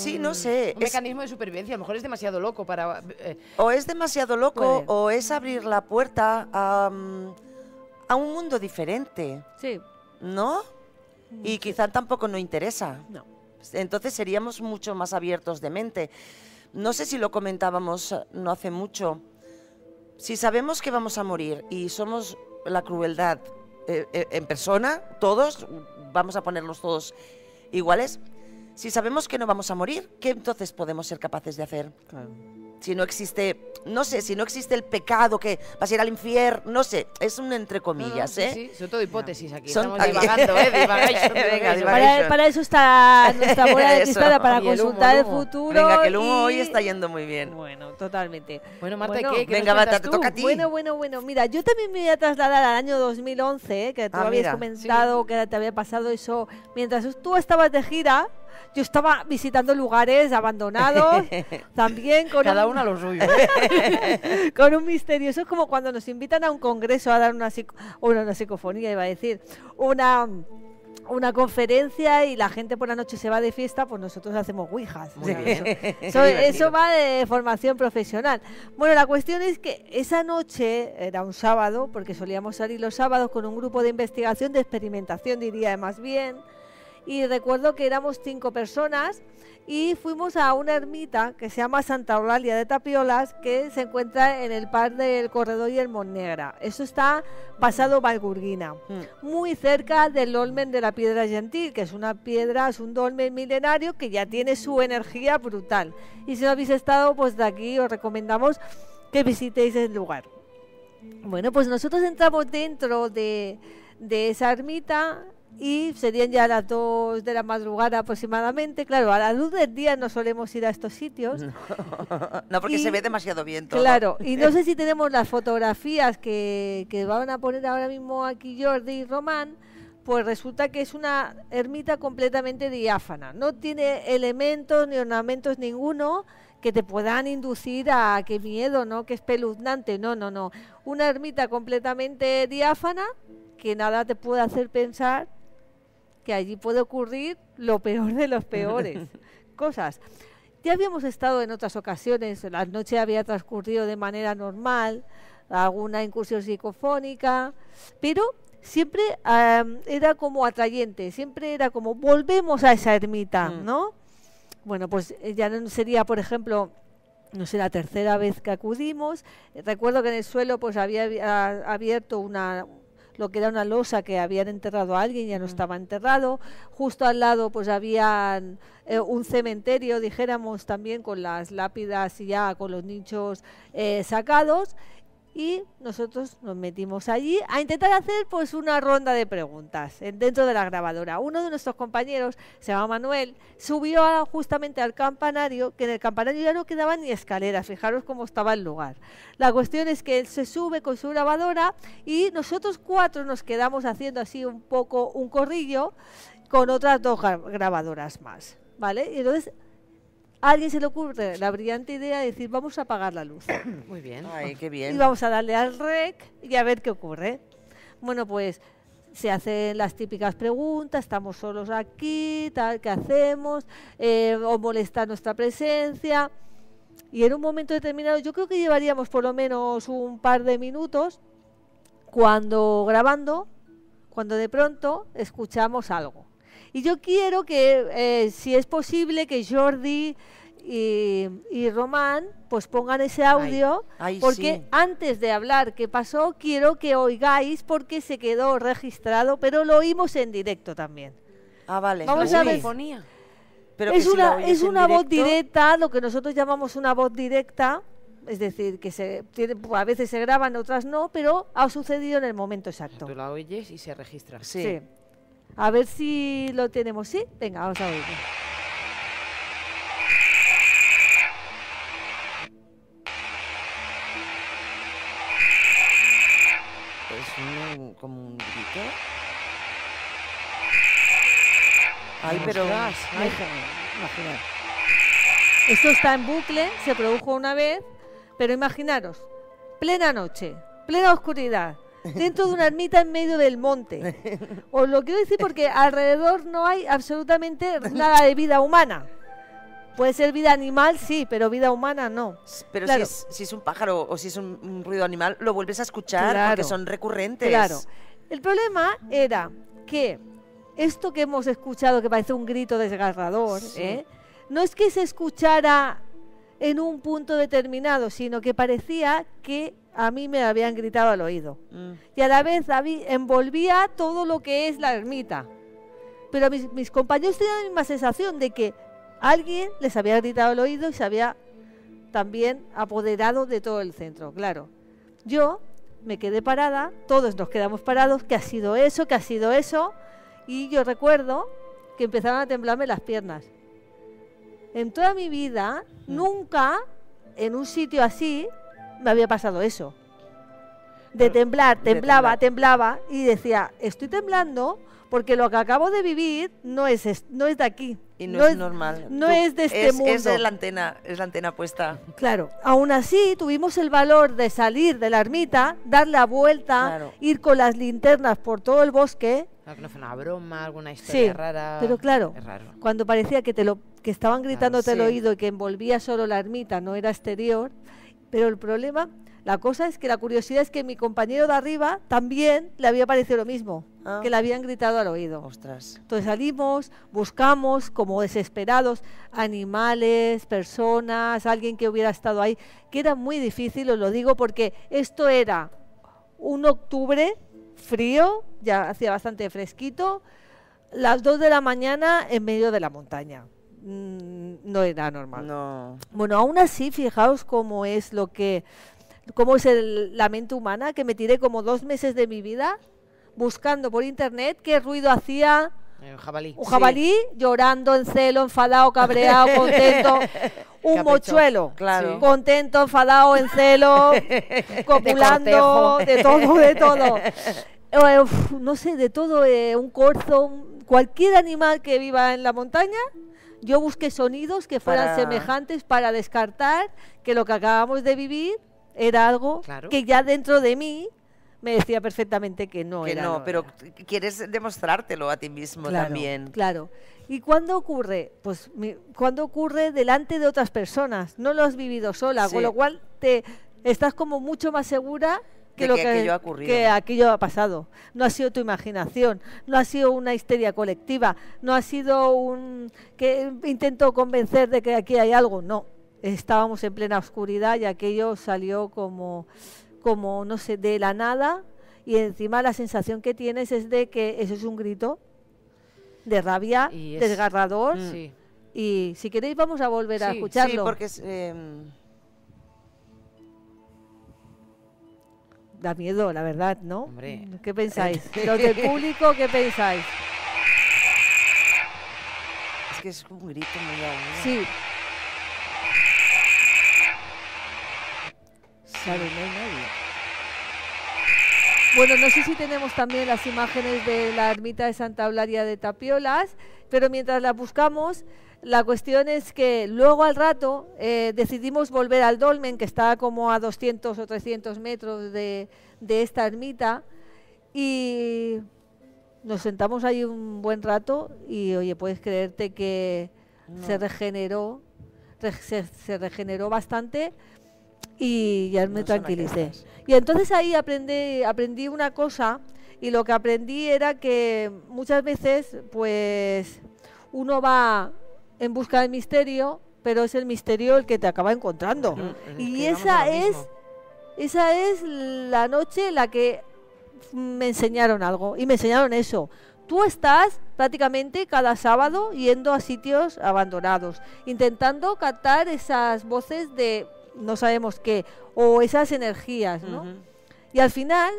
mecanismo de supervivencia. A lo mejor es demasiado loco para... o es demasiado loco o es abrir la puerta a un mundo diferente. Sí. ¿No? Y quizá tampoco nos interesa. No. Entonces seríamos mucho más abiertos de mente. No sé si lo comentábamos no hace mucho. Si sabemos que vamos a morir y somos la crueldad en persona, todos, vamos a ponernos todos iguales, si sabemos que no vamos a morir, ¿qué entonces podemos ser capaces de hacer? Claro. si no existe, no sé, si no existe el pecado que vas a ir al infierno, no sé, es un entre comillas, sí, son todo hipótesis aquí, son estamos divagando, para eso está nuestra bola de cristal, para consultar el futuro. Venga, que el humo hoy está yendo muy bien. Bueno, totalmente. Bueno, Marta, ¿qué venga, Marta, te toca a ti. Bueno, mira, yo también me voy a trasladar al año 2011, que tú habías comentado que te había pasado eso mientras tú estabas de gira. Yo estaba visitando lugares abandonados, también con cada uno a lo suyo. Con un misterio. Eso es como cuando nos invitan a un congreso a dar una psicofonía, iba a decir, una conferencia y la gente por la noche se va de fiesta, pues nosotros hacemos ouijas. Eso va de formación profesional. Bueno, la cuestión es que esa noche, era un sábado, porque solíamos salir los sábados con un grupo de investigación, de experimentación diría más bien, y recuerdo que éramos 5 personas y fuimos a una ermita que se llama Santa Eulalia de Tapiolas, que se encuentra en el Parc del Corredor y el Montnegra. Eso está pasado Vallgorguina, muy cerca del dolmen de la Piedra Gentil, que es un dolmen milenario que ya tiene su energía brutal. Y si no habéis estado, pues de aquí os recomendamos que visitéis el lugar. Bueno, pues nosotros entramos dentro de esa ermita y serían ya las 2 de la madrugada aproximadamente. Claro, a la luz del día no solemos ir a estos sitios. No, porque se ve demasiado bien todo. Claro, y no sé si tenemos las fotografías que van a poner ahora mismo aquí Jordi y Román. Pues resulta que es una ermita completamente diáfana. No tiene elementos ni ornamentos ninguno que te puedan inducir a qué miedo, ¿no? Que espeluznante. No. Una ermita completamente diáfana que nada te puede hacer pensar que allí puede ocurrir lo peor de los peores cosas. Ya habíamos estado en otras ocasiones, la noche había transcurrido de manera normal, alguna incursión psicofónica, pero siempre era como atrayente, siempre era como volvemos a esa ermita, ¿no? Bueno, pues ya no sería, por ejemplo, no sé, la tercera vez que acudimos. Recuerdo que en el suelo pues había abierto lo que era una losa que habían enterrado a alguien, ya no estaba enterrado. Justo al lado pues había un cementerio, dijéramos, también con las lápidas y ya con los nichos sacados. Y nosotros nos metimos allí a intentar hacer pues una ronda de preguntas dentro de la grabadora. Uno de nuestros compañeros, se llama Manuel, subió justamente al campanario, que en el campanario ya no quedaban ni escaleras, fijaros cómo estaba el lugar. La cuestión es que él se sube con su grabadora y nosotros 4 nos quedamos haciendo así un poco un corrillo con otras 2 grabadoras más, ¿vale? Y entonces a alguien se le ocurre la brillante idea de decir, vamos a apagar la luz. Muy bien. Ay, qué bien. Y vamos a darle al rec y a ver qué ocurre. Bueno, pues se hacen las típicas preguntas, estamos solos aquí, tal, ¿qué hacemos? ¿O molesta nuestra presencia? Y en un momento determinado, yo creo que llevaríamos por lo menos un par de minutos cuando de pronto escuchamos algo. Y yo quiero que, si es posible, que Jordi y Román pues pongan ese audio, porque sí, antes de hablar qué pasó, quiero que oigáis, porque se quedó registrado, pero lo oímos en directo también. Ah, vale. Vamos a ver. Pero es una voz directa, lo que nosotros llamamos una voz directa, es decir, que a veces se graban, otras no, pero ha sucedido en el momento exacto. Tú la oyes y se registra. Sí. A ver si lo tenemos. ¿Sí? Venga, vamos a oírlo. Es como un grito. Ay, pero... Imaginar. Esto está en bucle, se produjo una vez, pero imaginaros, plena noche, plena oscuridad, dentro de una ermita en medio del monte. Os lo quiero decir porque alrededor no hay absolutamente nada de vida humana. Puede ser vida animal, sí, pero vida humana no. Pero claro, si es un pájaro o si es un ruido animal, lo vuelves a escuchar, claro, porque son recurrentes. Claro. El problema era que esto que hemos escuchado, que parece un grito desgarrador, sí, no es que se escuchara en un punto determinado, sino que parecía que a mí me habían gritado al oído. Y a la vez envolvía todo lo que es la ermita. Pero mis compañeros tenían la misma sensación de que alguien les había gritado al oído y se había también apoderado de todo el centro, claro. Yo me quedé parada, todos nos quedamos parados, ¿qué ha sido eso? ¿Qué ha sido eso? Y yo recuerdo que empezaron a temblarme las piernas. En toda mi vida, nunca en un sitio así me había pasado eso. De temblar, temblaba y decía, estoy temblando porque lo que acabo de vivir no es de aquí. Y no es normal. No es de este mundo. Es la antena puesta. Claro. Aún así, tuvimos el valor de salir de la ermita, dar la vuelta, ir con las linternas por todo el bosque. Claro, que no fue una broma, alguna historia rara. Pero claro, cuando parecía que que estaban gritándote al oído y que envolvía solo la ermita, no era exterior. Pero el problema, la cosa es que la curiosidad es que mi compañero de arriba también le había parecido lo mismo, que le habían gritado al oído. Ostras. Entonces salimos, buscamos como desesperados animales, personas, alguien que hubiera estado ahí, que era muy difícil, os lo digo, porque esto era un octubre frío, ya hacía bastante fresquito, las 2 de la mañana en medio de la montaña. No era normal. No. Bueno, aún así, fijaos cómo es la mente humana, que me tiré como 2 meses de mi vida buscando por internet qué ruido hacía un jabalí. Un jabalí llorando, en celo, enfadado, cabreado, contento. Un mochuelo, claro. Contento, enfadado, en celo, copulando, de todo. No sé, de todo, un corzo, cualquier animal que viva en la montaña. Yo busqué sonidos que fueran semejantes para descartar que lo que acabamos de vivir era algo que ya dentro de mí me decía perfectamente que no era. No, pero quieres demostrártelo a ti mismo también. Claro. ¿Y cuándo ocurre? Pues cuando ocurre delante de otras personas. No lo has vivido sola, con lo cual estás como mucho más segura que aquello ha pasado. No ha sido tu imaginación, no ha sido una histeria colectiva, no ha sido que intento convencer de que aquí hay algo. No, estábamos en plena oscuridad y aquello salió como no sé, de la nada, y encima la sensación que tienes es de que eso es un grito de rabia, desgarrador. Y si queréis vamos a volver a escucharlo. Sí, porque da miedo, la verdad, ¿no? Hombre. ¿Qué pensáis? Los del público, ¿qué pensáis? Es que es un grito muy agudo. Sí. Claro, no hay nadie. Bueno, no sé si tenemos también las imágenes de la ermita de Santa Eulalia de Tapiolas, pero mientras las buscamos, la cuestión es que luego al rato decidimos volver al dolmen, que está como a 200 o 300 metros de esta ermita, y nos sentamos ahí un buen rato y, oye, puedes creerte que se regeneró bastante y ya me tranquilicé. Y entonces ahí aprendí una cosa, y lo que aprendí era que muchas veces pues uno va en busca del misterio, pero es el misterio el que te acaba encontrando. Y esa es la noche en la que me enseñaron algo, y me enseñaron eso. Tú estás prácticamente cada sábado yendo a sitios abandonados, intentando captar esas voces de no sabemos qué, o esas energías, ¿no? Y al final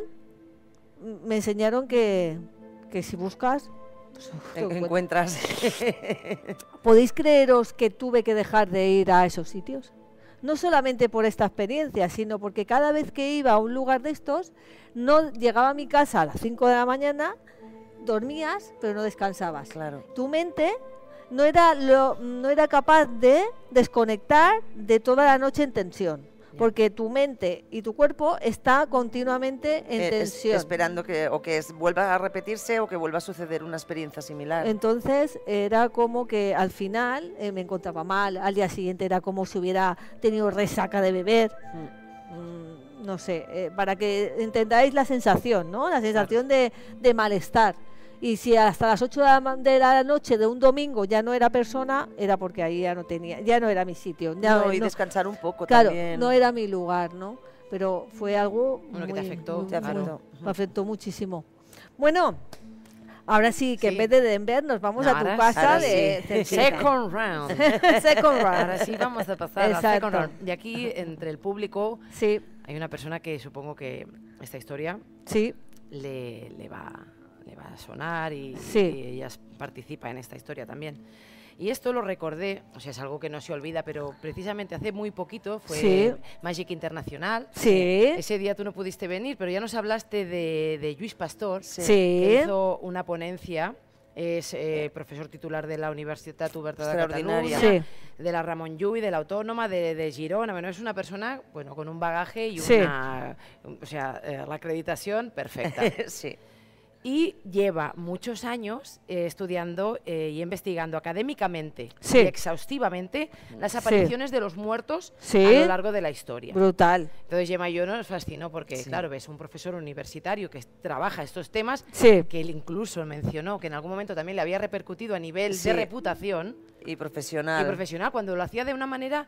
me enseñaron que si buscas, pues, encuentras. ¿Podéis creeros que tuve que dejar de ir a esos sitios? No solamente por esta experiencia, sino porque cada vez que iba a un lugar de estos, no llegaba a mi casa a las 5 de la mañana, dormías, pero no descansabas. Claro. Tu mente no era capaz de desconectar de toda la noche en tensión, porque tu mente y tu cuerpo está continuamente en tensión. Esperando que vuelva a repetirse o que vuelva a suceder una experiencia similar. Entonces era como que al final me encontraba mal, al día siguiente era como si hubiera tenido resaca de beber. No sé, para que entendáis la sensación, ¿no? La sensación de malestar. Y si hasta las 8 de la noche de un domingo ya no era persona, era porque ahí ya no era mi sitio. Y descansar un poco también. No era mi lugar, ¿no? Pero fue algo que te afectó. Me afectó muchísimo. Bueno, Ahora sí, que en vez de Denver nos vamos a tu casa de Second round. Second round. Ahora sí vamos a pasar a second round. Y aquí, entre el público, hay una persona que supongo que esta historia le va a sonar y ella participa en esta historia también. Y esto lo recordé, o sea, es algo que no se olvida, pero precisamente hace muy poquito fue Magic Internacional. Ese día tú no pudiste venir, pero ya nos hablaste de Lluís Pastor, que hizo una ponencia. Es profesor titular de la Universitat Oberta de Cataluña, de la Ramon Llull, de la Autónoma, de Girona. Bueno, es una persona con un bagaje y la acreditación perfecta. Y lleva muchos años estudiando y investigando académicamente y exhaustivamente las apariciones de los muertos a lo largo de la historia. Brutal. Entonces Gemma y yo nos fascinó porque, claro, ves un profesor universitario que trabaja estos temas, que él incluso mencionó que en algún momento también le había repercutido a nivel de reputación y profesional, cuando lo hacía de una manera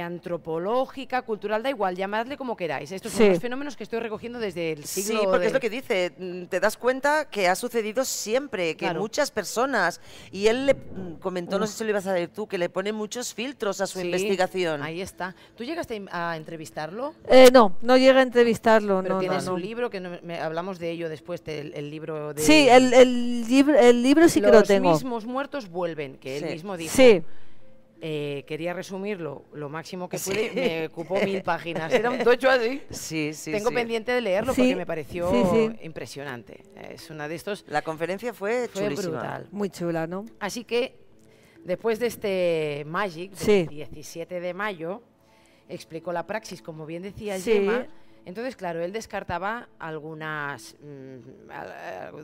antropológica, cultural, da igual, llamadle como queráis. Estos son los fenómenos que estoy recogiendo desde el siglo... Sí, porque es lo que dice, te das cuenta que ha sucedido siempre, que muchas personas, y él le comentó, no sé si lo ibas a decir tú, que le pone muchos filtros a su investigación. Ahí está. ¿Tú llegaste a entrevistarlo? No llegué a entrevistarlo. Pero tienes un libro, que hablamos de ello después, el libro de... Sí, el libro sí que lo tengo. Los mismos muertos vuelven, que él mismo dijo. Quería resumirlo lo máximo que pude, me ocupó 1000 páginas. Era un tocho así. Tengo pendiente de leerlo porque me pareció impresionante. Es una de estos. La conferencia fue chulísima. Brutal. Muy chula, ¿no? Así que, después de este Magic, del 17 de mayo, explicó la praxis, como bien decía Gemma. Entonces, claro, él descartaba algunas,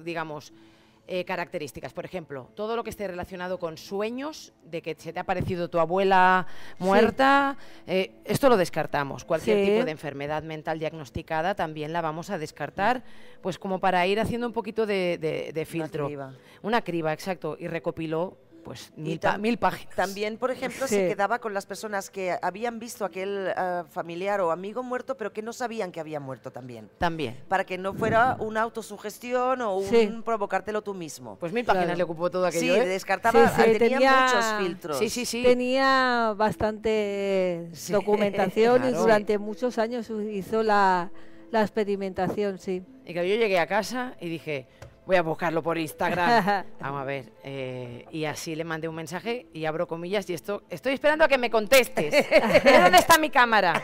digamos, características. Por ejemplo, todo lo que esté relacionado con sueños, de que se te ha parecido tu abuela muerta, esto lo descartamos. Cualquier tipo de enfermedad mental diagnosticada también la vamos a descartar, pues como para ir haciendo un poquito de filtro. Una criba, exacto. Y recopiló pues 1000 páginas. También, por ejemplo, se quedaba con las personas que habían visto a aquel familiar o amigo muerto, pero que no sabían que había muerto también. Para que no fuera una autosugestión o un provocártelo tú mismo. Pues 1000 páginas le ocupó todo aquello. Descartaba, tenía muchos filtros. Tenía bastante documentación y durante muchos años hizo la experimentación, Y que yo llegué a casa y dije, voy a buscarlo por Instagram. Vamos a ver. Y así le mandé un mensaje y abro comillas y esto, estoy esperando a que me contestes. ¿Dónde está mi cámara?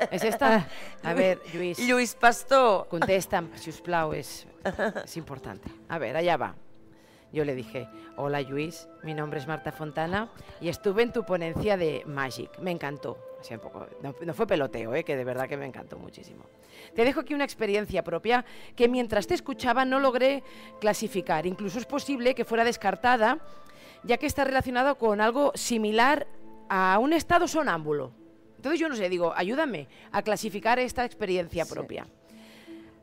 ¿Es esta? A ver, Lluís Pastor. Contestan, si us plau, es importante. A ver, allá va. Yo le dije, hola Lluís, mi nombre es Marta Fontana y estuve en tu ponencia de Magic. Me encantó. Así un poco, no fue peloteo, que de verdad que me encantó muchísimo. Te dejo aquí una experiencia propia que mientras te escuchaba no logré clasificar. Incluso es posible que fuera descartada, ya que está relacionado con algo similar a un estado sonámbulo. Entonces yo no sé, digo, ayúdame a clasificar esta experiencia propia.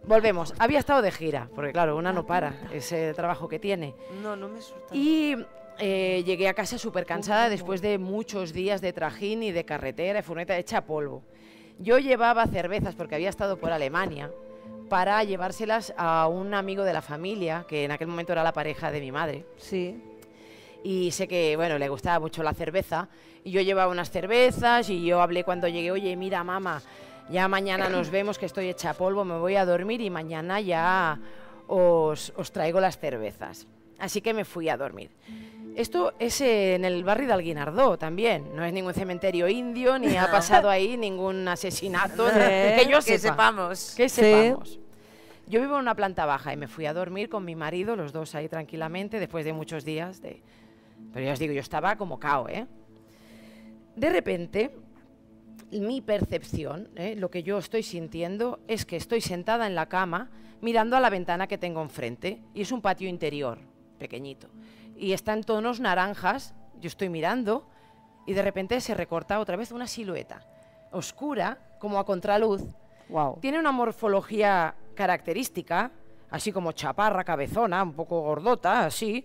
Volvemos, había estado de gira, porque claro, una no para, ese trabajo que tiene. No me suelta. Y llegué a casa súper cansada después de muchos días de trajín y de carretera y furgoneta hecha a polvo. Yo llevaba cervezas, porque había estado por Alemania, para llevárselas a un amigo de la familia, que en aquel momento era la pareja de mi madre. Y sé que, bueno, le gustaba mucho la cerveza, y yo llevaba unas cervezas, y yo hablé cuando llegué, oye, mira, mamá, ya mañana nos vemos, que estoy hecha a polvo, me voy a dormir y mañana ya os traigo las cervezas. Así que me fui a dormir. Esto es en el barrio de Alguinardó también, no es ningún cementerio indio, ni ha pasado ahí ningún asesinato, que yo sepa. Que sepamos. Yo vivo en una planta baja y me fui a dormir con mi marido, los dos ahí tranquilamente, después de muchos días de... Pero ya os digo, yo estaba como cao, De repente, mi percepción, lo que yo estoy sintiendo, es que estoy sentada en la cama mirando a la ventana que tengo enfrente, y es un patio interior, pequeñito. Y está en tonos naranjas, yo estoy mirando, y de repente se recorta otra vez una silueta, oscura, como a contraluz. Tiene una morfología característica, así como chaparra, cabezona, un poco gordota, así,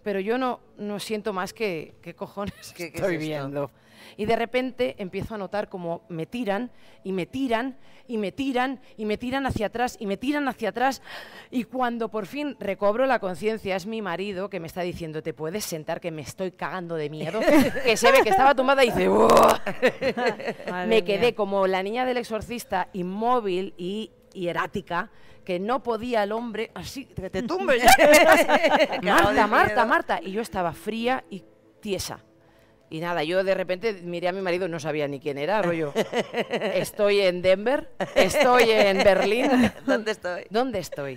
pero yo no siento más que qué cojones estoy viendo. Y de repente empiezo a notar como me tiran y me tiran y me tiran y me tiran hacia atrás y me tiran hacia atrás, y cuando por fin recobro la conciencia es mi marido que me está diciendo: te puedes sentar, que me estoy cagando de miedo, que se ve que estaba tumbada, y dice me quedé como la niña del exorcista, inmóvil y erática, que no podía el hombre, así, que te tumbe ya. Marta, y yo estaba fría y tiesa. Y nada, yo de repente miré a mi marido, no sabía ni quién era, rollo. Estoy en Denver, estoy en Berlín. ¿Dónde estoy?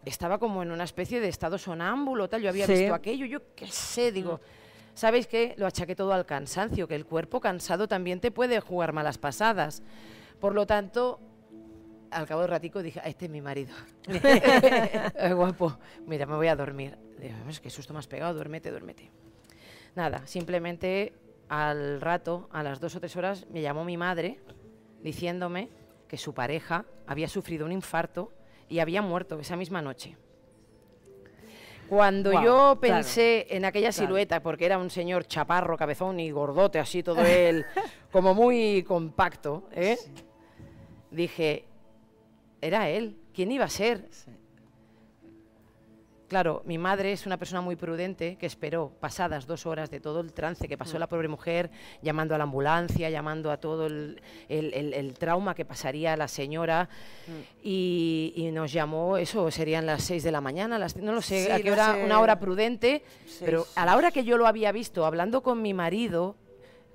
Estaba como en una especie de estado sonámbulo, tal. Yo había visto aquello, yo qué sé, digo. ¿Sabéis qué? Lo achaqué todo al cansancio, que el cuerpo cansado también te puede jugar malas pasadas. Por lo tanto, al cabo de ratico dije: este es mi marido. Guapo, mira, me voy a dormir. Digo, qué susto me has pegado, duérmete. Nada, simplemente al rato, a las 2 o 3 horas, me llamó mi madre diciéndome que su pareja había sufrido un infarto y había muerto esa misma noche. Cuando yo pensé en aquella silueta, porque era un señor chaparro, cabezón y gordote, así todo él, como muy compacto, dije, era él, ¿quién iba a ser? Claro, mi madre es una persona muy prudente que esperó pasadas 2 horas de todo el trance que pasó la pobre mujer, llamando a la ambulancia, llamando a todo el trauma que pasaría la señora, y nos llamó, eso serían las 6 de la mañana, no lo sé, a qué hora, una hora prudente, pero a la hora que yo lo había visto hablando con mi marido,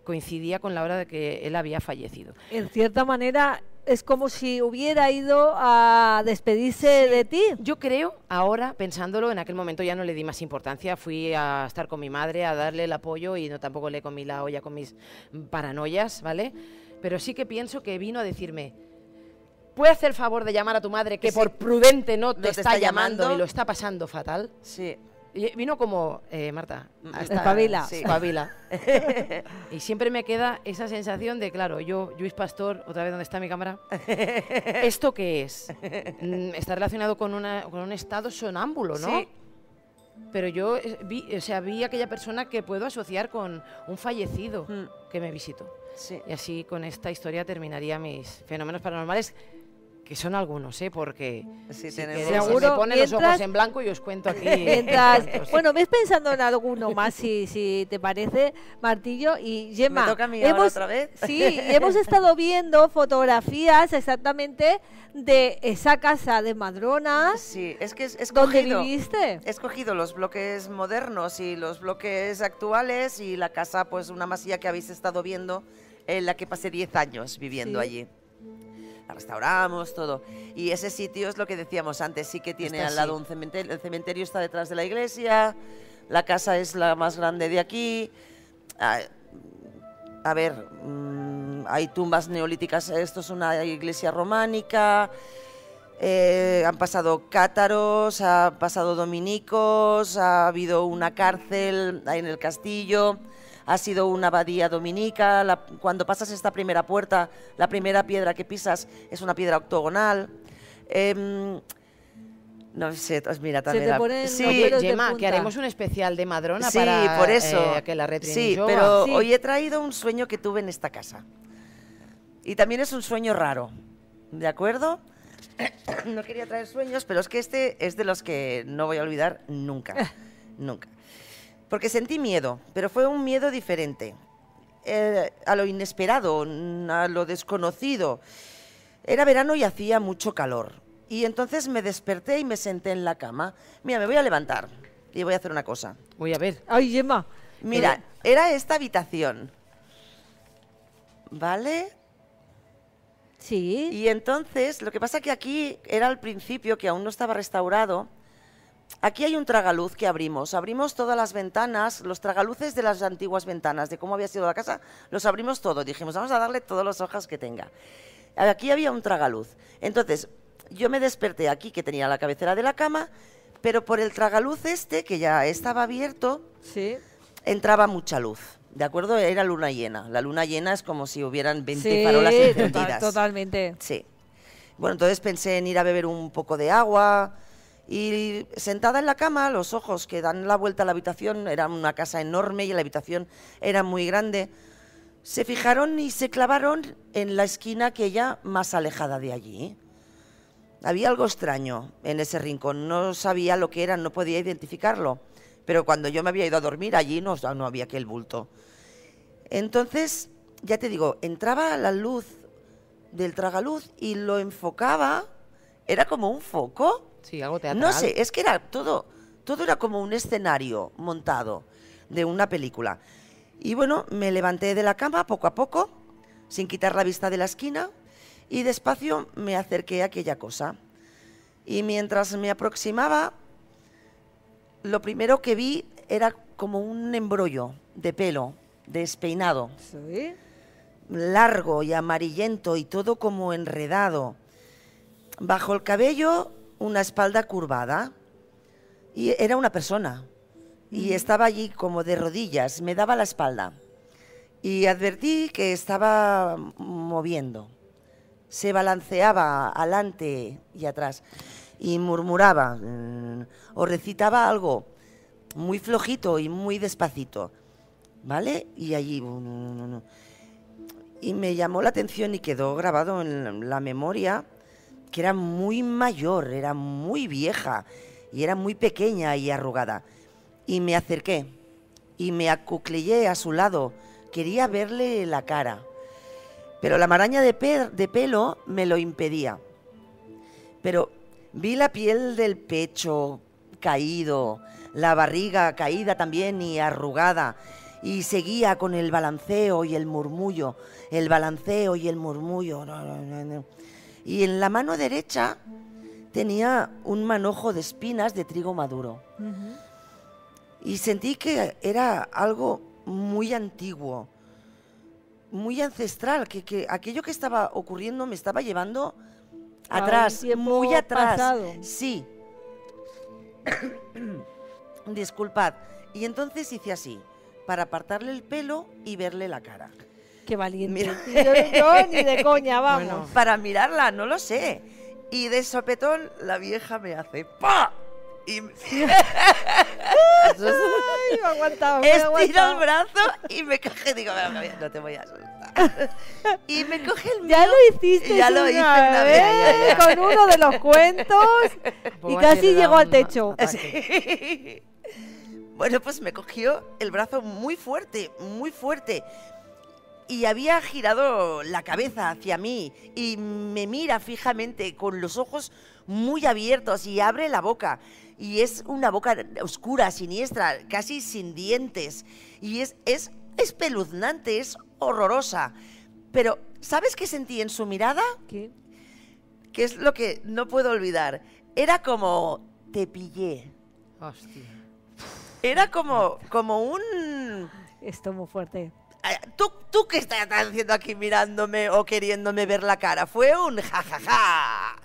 coincidía con la hora de que él había fallecido. En cierta manera es como si hubiera ido a despedirse de ti. Yo creo, ahora, pensándolo, en aquel momento ya no le di más importancia, fui a estar con mi madre, a darle el apoyo, y tampoco le comí la olla con mis paranoias, ¿vale? Pero sí que pienso que vino a decirme: ¿puedes hacer el favor de llamar a tu madre, que por prudente no te está llamando y lo está pasando fatal? Sí. Y vino como, Marta, espabila. Espabila. Y siempre me queda esa sensación de, claro, yo, Lluís Pastor, otra vez, ¿dónde está mi cámara? ¿Esto qué es? Está relacionado con un estado sonámbulo, ¿no? Sí. Pero yo vi aquella persona que puedo asociar con un fallecido que me visitó. Sí. Y así con esta historia terminaría mis fenómenos paranormales, que son algunos, porque sí, si seguro me ponen los ojos en blanco y os cuento aquí. Bueno, ves pensando en alguno más, si te parece, Martillo y Gemma. ¿Me toca a mí ahora otra vez? Sí, hemos estado viendo fotografías exactamente de esa casa de Madronas. Sí, es que ¿dónde viviste? He escogido los bloques modernos y los bloques actuales, y la casa, pues una masía que habéis estado viendo, en la que pasé 10 años viviendo allí. La restauramos, todo. Y ese sitio es lo que decíamos antes, sí que tiene al lado un cementerio. El cementerio está detrás de la iglesia, la casa es la más grande de aquí. A ver, hay tumbas neolíticas, esto es una iglesia románica, han pasado cátaros, ha pasado dominicos, ha habido una cárcel en el castillo. Ha sido una abadía dominica. Cuando pasas esta primera puerta, la primera piedra que pisas es una piedra octogonal. No sé, mira, también. Gemma, que haremos un especial de Madrona para por eso. Que la retri. Sí, pero hoy he traído un sueño que tuve en esta casa. Y también es un sueño raro, ¿de acuerdo? No quería traer sueños, pero es que este es de los que no voy a olvidar nunca. Nunca. Porque sentí miedo, pero fue un miedo diferente, a lo inesperado, a lo desconocido. Era verano y hacía mucho calor. Y entonces me desperté y me senté en la cama. Mira, me voy a levantar y voy a hacer una cosa. Voy a ver. Ay, Gemma. Mira, era esta habitación. ¿Vale? Sí. Y entonces, lo que pasa que aquí era al principio, que aún no estaba restaurado. Aquí hay un tragaluz que abrimos todas las ventanas, los tragaluces de las antiguas ventanas, de cómo había sido la casa, los abrimos todo. Dijimos, vamos a darle todas las hojas que tenga. Aquí había un tragaluz. Entonces, yo me desperté aquí, que tenía la cabecera de la cama, pero por el tragaluz este, que ya estaba abierto, entraba mucha luz. ¿De acuerdo? Era luna llena. La luna llena es como si hubieran 20 farolas encendidas. Totalmente. Sí. Bueno, entonces pensé en ir a beber un poco de agua. Y sentada en la cama, los ojos que dan la vuelta a la habitación, era una casa enorme y la habitación era muy grande, se fijaron y se clavaron en la esquina aquella más alejada de allí. Había algo extraño en ese rincón, no sabía lo que era, no podía identificarlo, pero cuando yo me había ido a dormir allí no había aquel bulto. Entonces, ya te digo, entraba la luz del tragaluz y lo enfocaba, era como un foco. Sí, algo teatral. No sé, es que era todo era como un escenario montado de una película. Y bueno, me levanté de la cama poco a poco, sin quitar la vista de la esquina, y despacio me acerqué a aquella cosa. Y mientras me aproximaba, lo primero que vi era como un embrollo de pelo, despeinado. ¿Sí? Largo y amarillento y todo como enredado. Bajo el cabello, una espalda curvada. Y era una persona. Y estaba allí como de rodillas, me daba la espalda. Y advertí que estaba moviendo. Se balanceaba adelante y atrás. Y murmuraba o recitaba algo muy flojito y muy despacito. ¿Vale? Y allí... Y me llamó la atención y quedó grabado en la memoria que era muy mayor, era muy vieja y era muy pequeña y arrugada. Y me acerqué y me acuclillé a su lado, quería verle la cara, pero la maraña de pelo me lo impedía. Pero vi la piel del pecho caído, la barriga caída también y arrugada, y seguía con el balanceo y el murmullo, el balanceo y el murmullo. Y en la mano derecha tenía un manojo de espinas de trigo maduro. Y sentí que era algo muy antiguo, muy ancestral, que aquello que estaba ocurriendo me estaba llevando atrás, muy atrás. Pasado. Sí. Disculpad. Y entonces hice así, para apartarle el pelo y verle la cara. Qué valiente. Mira. Yo ni de coña, vamos. Bueno, para mirarla, no lo sé. Y de sopetón la vieja me hace ¡pa! Y Ay, me aguantaba, estiro el brazo y me coge, digo, no te voy a soltar. Y me coge el mío. Ya lo hiciste ya lo hice una vez. Con uno de los cuentos y casi llegó al techo. Sí. Bueno, pues me cogió el brazo muy fuerte, muy fuerte. Y había girado la cabeza hacia mí y me mira fijamente con los ojos muy abiertos y abre la boca. Y es una boca oscura, siniestra, casi sin dientes. Y es espeluznante, es horrorosa. Pero, ¿sabes qué sentí en su mirada? ¿Qué? Que es lo que no puedo olvidar. Era como, te pillé. Hostia. Era como un... Esto muy fuerte. ¿Tú qué estás haciendo aquí mirándome o queriéndome ver la cara? Fue un jajaja.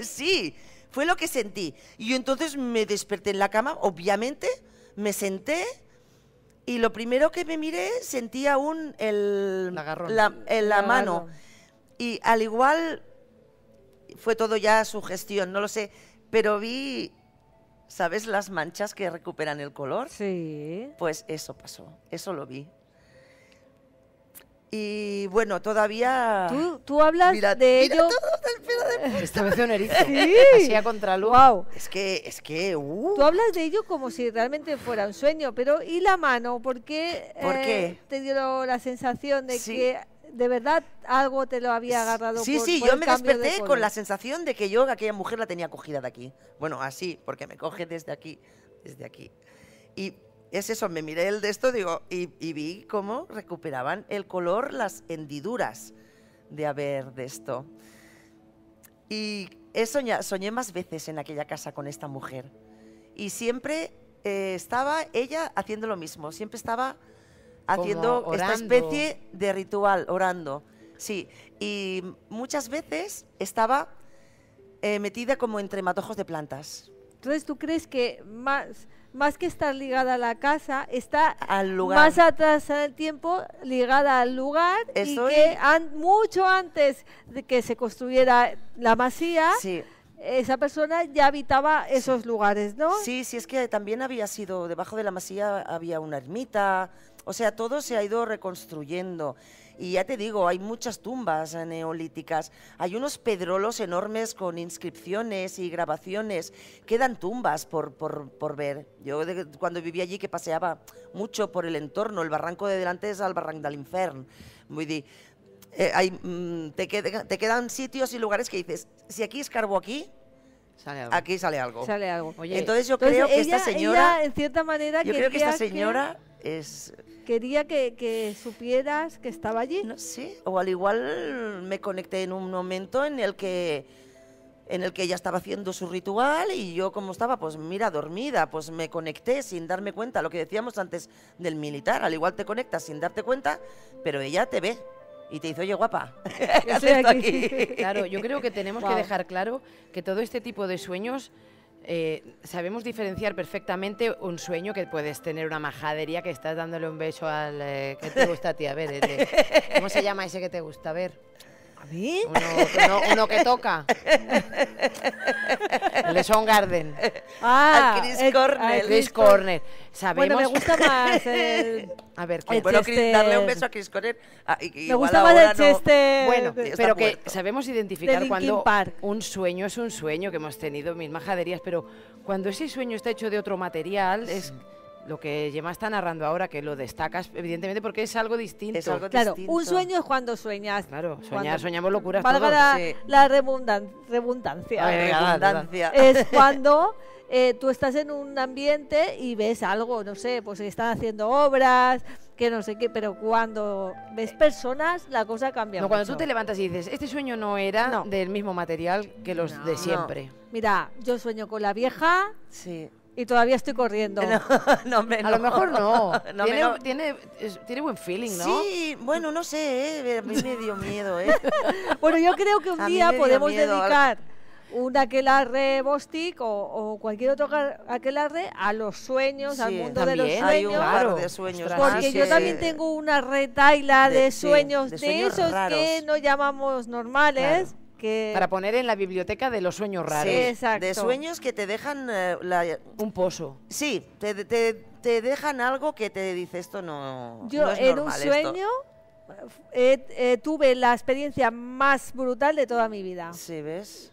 Sí, fue lo que sentí. Y entonces me desperté en la cama, obviamente, me senté y lo primero que me miré sentía aún la mano. Y al igual fue todo ya sugestión, no lo sé, pero vi, ¿sabes las manchas que recuperan el color? Sí. Pues eso pasó, eso lo vi. Y bueno, todavía... Tú hablas de ello... todo el pelo de punta. Esta vez un erizo. Sí. Así a contraluz. Wow. Es que... Tú hablas de ello como si realmente fuera un sueño, pero ¿y la mano? ¿Por qué, te dio la sensación de que de verdad algo te lo había agarrado? Sí, por yo el me cambio desperté de con color? la sensación de que yo aquella mujer la tenía cogida de aquí. Bueno, así, porque me coge desde aquí. Y es eso, me miré el de esto y vi cómo recuperaban el color las hendiduras de haber de esto. Y soñé más veces en aquella casa con esta mujer. Y siempre estaba ella haciendo lo mismo, siempre estaba haciendo esta especie de ritual, orando. Sí, y muchas veces estaba metida como entre matojos de plantas. Entonces, ¿tú crees que más que estar ligada a la casa, está al lugar, más atrás en el tiempo, ligada al lugar? Y que mucho antes de que se construyera la masía, sí, esa persona ya habitaba esos lugares, ¿no? Sí, sí, es que también había sido, debajo de la masía había una ermita, o sea, todo se ha ido reconstruyendo. Y ya te digo, hay muchas tumbas neolíticas, hay unos pedrolos enormes con inscripciones y grabaciones, quedan tumbas por ver. Yo cuando vivía allí, que paseaba mucho por el entorno, el barranco de delante es el barranc de l'Infern, te quedan sitios y lugares que dices, si aquí escarbo aquí, aquí sale algo. Sale algo. Oye, entonces yo creo que esta señora, ella, en cierta manera, yo creo que esta señora es... Quería que supieras que estaba allí. No sé, o al igual me conecté en un momento en el que ella estaba haciendo su ritual y yo como estaba, pues mira, dormida, pues me conecté sin darme cuenta, lo que decíamos antes del militar, al igual te conectas sin darte cuenta, pero ella te ve. Y te dice, oye, guapa, ¿qué haces esto aquí? Claro, yo creo que tenemos que dejar claro que todo este tipo de sueños sabemos diferenciar perfectamente un sueño que puedes tener una majadería que estás dándole un beso al que te gusta a ti. A ver, ¿cómo se llama ese que te gusta? A ver. ¿A mí? Uno que toca. El de Soundgarden. Al Chris Cornell. Chris Cornell. Sabemos... Bueno, me gusta más el... A ver, bueno, darle un beso a Chris Cornell. Me gusta más el Chester. Bueno, pero que sabemos identificar cuando Park. Un sueño es un sueño, que hemos tenido mis majaderías, pero cuando ese sueño está hecho de otro material, es lo que Gemma está narrando ahora, que lo destacas, evidentemente, porque es algo distinto. Es algo claro, distinto. Un sueño es cuando sueñas. Claro, soñamos locuras valga todos. la redundancia. Redundancia. Es cuando tú estás en un ambiente y ves algo, no sé, pues están haciendo obras, que no sé qué, pero cuando ves personas, la cosa cambia mucho. Cuando tú te levantas y dices, este sueño no era del mismo material que los de siempre. Mira, yo sueño con la vieja. Sí. Y todavía estoy corriendo. A lo mejor no. Tiene buen feeling, ¿no? Sí, bueno, no sé, a mí me dio miedo, Bueno, yo creo que un día podemos dedicar un aquelarre Bostik o cualquier otro aquelarre a los sueños, al mundo de los sueños. Hay un par de sueños. Porque yo también tengo una retaila de sueños, de esos raros que no llamamos normales. Claro. Para poner en la biblioteca de los sueños raros. Sí, exacto. De sueños que te dejan... un pozo. Sí, te dejan algo que te dice, esto no, yo no es en normal. Un sueño tuve la experiencia más brutal de toda mi vida. Sí, ¿ves?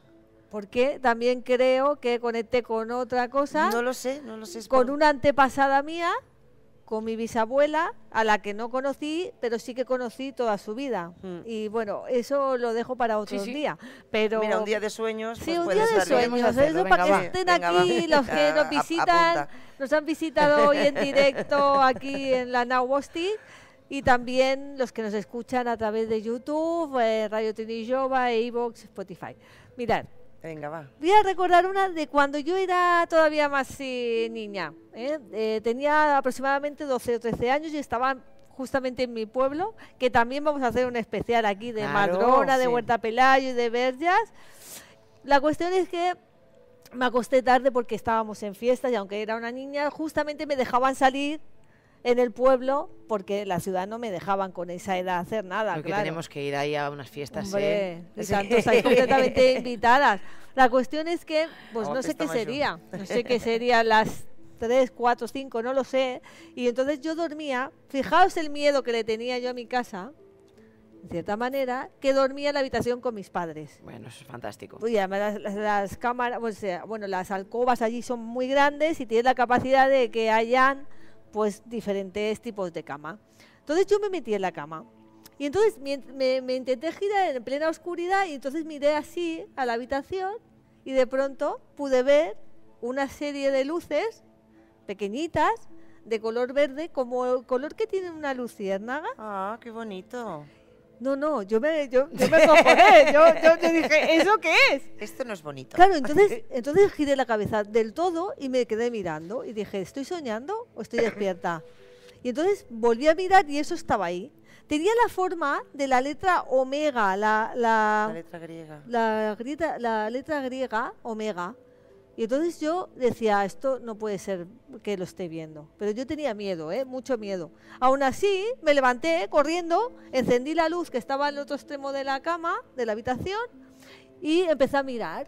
Porque también creo que conecté con otra cosa. No lo sé. Con una antepasada mía, con mi bisabuela, a la que no conocí, pero sí que conocí toda su vida. Y bueno, eso lo dejo para otro día. Pero mira, un día de sueños. Sí, un día de sueños. Eso para que estén aquí los que nos visitan, nos han visitado hoy en directo aquí en la Nau Bostik, y también los que nos escuchan a través de YouTube, Radio Trinillova, iVoox, Spotify. Mirad. Venga, va. Voy a recordar una de cuando yo era todavía más niña. Tenía aproximadamente 12 o 13 años y estaba justamente en mi pueblo, que también vamos a hacer un especial aquí de Madrona, de Huerta Pelayo y de Verjas. La cuestión es que me acosté tarde porque estábamos en fiestas y aunque era una niña, justamente me dejaban salir en el pueblo, porque la ciudad no me dejaban con esa edad hacer nada. Porque tenemos que ir ahí a unas fiestas. Hombre, y tantos ahí completamente invitadas. La cuestión es que, pues no sé qué sería. No sé qué serían las 3, 4, 5, no lo sé. Y entonces yo dormía, fijaos el miedo que le tenía yo a mi casa, en cierta manera, que dormía en la habitación con mis padres. Bueno, eso es fantástico. Pues ya, las cámaras, bueno, las alcobas allí son muy grandes y tienen la capacidad de que hayan pues diferentes tipos de cama. Entonces yo me metí en la cama y entonces me intenté girar en plena oscuridad y entonces miré así a la habitación y de pronto pude ver una serie de luces pequeñitas de color verde, como el color que tiene una luciérnaga. Ah, qué bonito. No, yo me cojoné, yo dije, ¿eso qué es? Esto no es bonito. Claro, entonces giré la cabeza del todo y me quedé mirando y dije, ¿estoy soñando o estoy despierta? Y entonces volví a mirar y eso estaba ahí. Tenía la forma de la letra omega, la letra griega. La letra griega, omega. Y entonces yo decía, esto no puede ser que lo esté viendo. Pero yo tenía miedo, mucho miedo. Aún así, me levanté corriendo, encendí la luz que estaba al otro extremo de la cama, de la habitación, y empecé a mirar.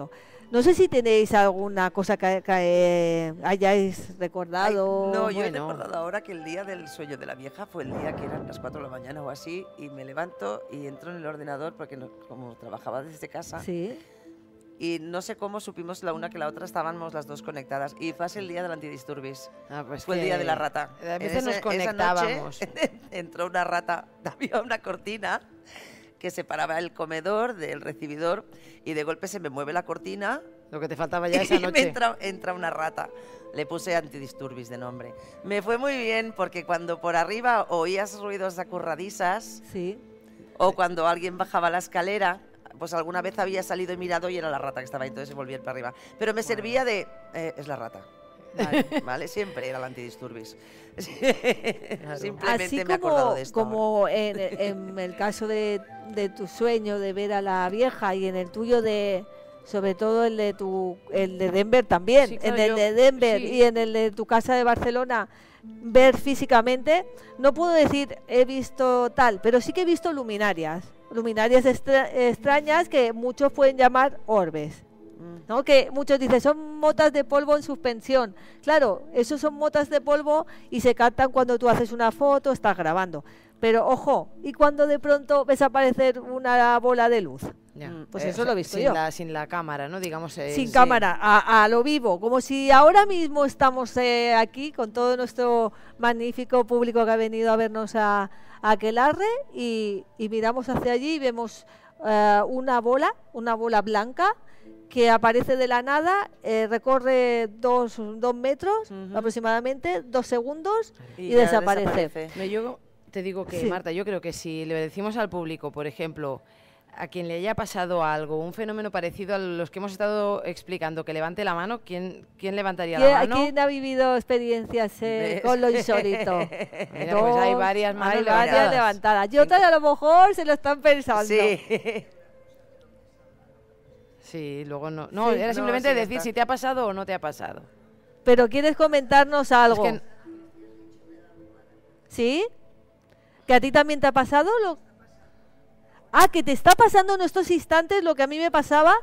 eso. No sé si tenéis alguna cosa que hayáis recordado. Ay, no, yo he recordado ahora que el día del sueño de la vieja fue el día que eran las 4 de la mañana o así, y me levanto y entro en el ordenador porque como trabajaba desde casa. Sí. Y no sé cómo supimos la una que la otra, estábamos las dos conectadas. Y fue el día del antidisturbis. Pues fue el día de la rata. A veces nos conectábamos. Esa noche entró una rata, había una cortina que separaba el comedor del recibidor y de golpe se me mueve la cortina. Lo que te faltaba ya esa noche. Y entra una rata. Le puse antidisturbis de nombre. Me fue muy bien porque cuando por arriba oías ruidos acurradizas, sí, o cuando alguien bajaba la escalera, pues alguna vez había salido y mirado y era la rata que estaba ahí, entonces se volvía para arriba. Pero me servía de... es la rata. Vale, siempre era el antidisturbis. Claro. Simplemente así me he acordado de esto. Como en el caso de tu sueño de ver a la vieja y en el tuyo de... Sobre todo el de Denver también, sí, claro, en el de Denver sí, y en el de tu casa de Barcelona, ver físicamente, no puedo decir he visto tal, pero sí que he visto luminarias extrañas que muchos pueden llamar orbes, ¿no? Que muchos dicen son motas de polvo en suspensión. Claro, esos son motas de polvo y se captan cuando tú haces una foto, estás grabando. Pero ojo, ¿y cuando de pronto ves aparecer una bola de luz? Ya. Pues eso lo he visto yo. Sin la cámara, ¿no? Digamos. Sin cámara, a lo vivo. Como si ahora mismo estamos aquí con todo nuestro magnífico público que ha venido a vernos a Aquelarre y miramos hacia allí y vemos una bola blanca que aparece de la nada, recorre 2 metros aproximadamente, 2 segundos y desaparece. Yo te digo que, sí, Marta, yo creo que si le decimos al público, por ejemplo, a quien le haya pasado algo, un fenómeno parecido a los que hemos estado explicando, que levante la mano. ¿Quién levantaría la mano? ¿Quién ha vivido experiencias con lo insólito? Mira, pues hay varias manos levantadas. Y otras a lo mejor se lo están pensando. Sí. Sí, luego no. No, era simplemente decir si te ha pasado o no te ha pasado. Pero ¿quieres comentarnos algo? Es que... ¿Sí? ¿Que a ti también te ha pasado? ¿Que te está pasando en estos instantes lo que a mí me pasaba?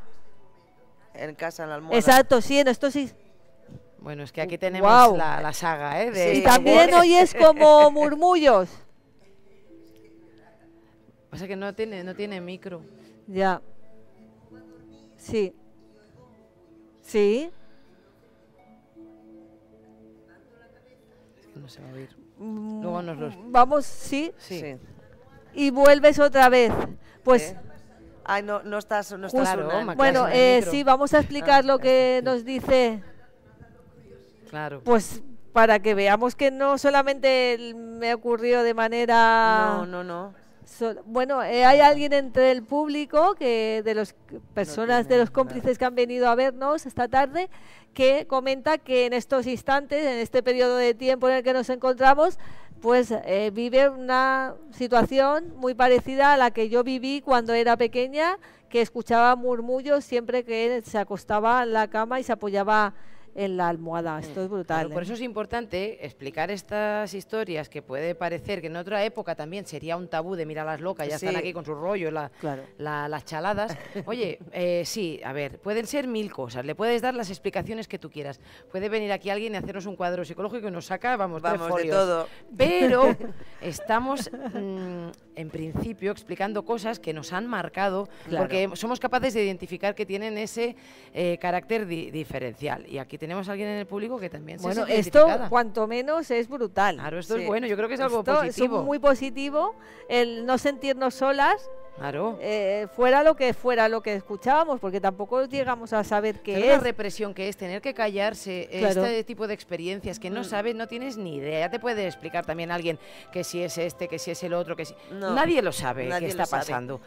En casa, en la almohada. Exacto, sí, en estos instantes. Bueno, es que aquí tenemos la saga, ¿eh? Y también oyes como murmullos. Pasa que no tiene micro. Ya. Sí. Sí. Es que no se va a oír. Luego nos los... Vamos, sí. Y Sí. vuelves otra vez. Pues... Ay, no estás claro, bueno, sí, vamos a explicar lo que nos dice. Claro. Pues para que veamos que no solamente me ocurrió de manera... No. Bueno, hay alguien entre el público, que de las personas, de los cómplices que han venido a vernos esta tarde, que comenta que en estos instantes, en este periodo de tiempo en el que nos encontramos, pues vive una situación muy parecida a la que yo viví cuando era pequeña, que escuchaba murmullos siempre que se acostaba en la cama y se apoyaba en la almohada. Esto es brutal. Claro, por eso es importante explicar estas historias, que puede parecer que en otra época también sería un tabú de mirar a las locas, ya están aquí con sus rollos, las chaladas. Oye, sí, a ver, pueden ser 1000 cosas, le puedes dar las explicaciones que tú quieras. Puede venir aquí alguien y hacernos un cuadro psicológico y nos saca, vamos 3 folios. De todo. Pero estamos, en principio, explicando cosas que nos han marcado, porque somos capaces de identificar que tienen ese carácter diferencial. Y aquí tenemos a alguien en el público que también se siente identificada. Esto, cuanto menos, es brutal. Claro, esto es bueno, yo creo que es algo positivo. Es muy positivo el no sentirnos solas. Claro. Fuera lo que escuchábamos, porque tampoco llegamos a saber qué es. La represión que es tener que callarse este tipo de experiencias que no sabes, no tienes ni idea. Ya te puede explicar también alguien que si es que si es el otro, que si... Nadie lo sabe qué está pasando.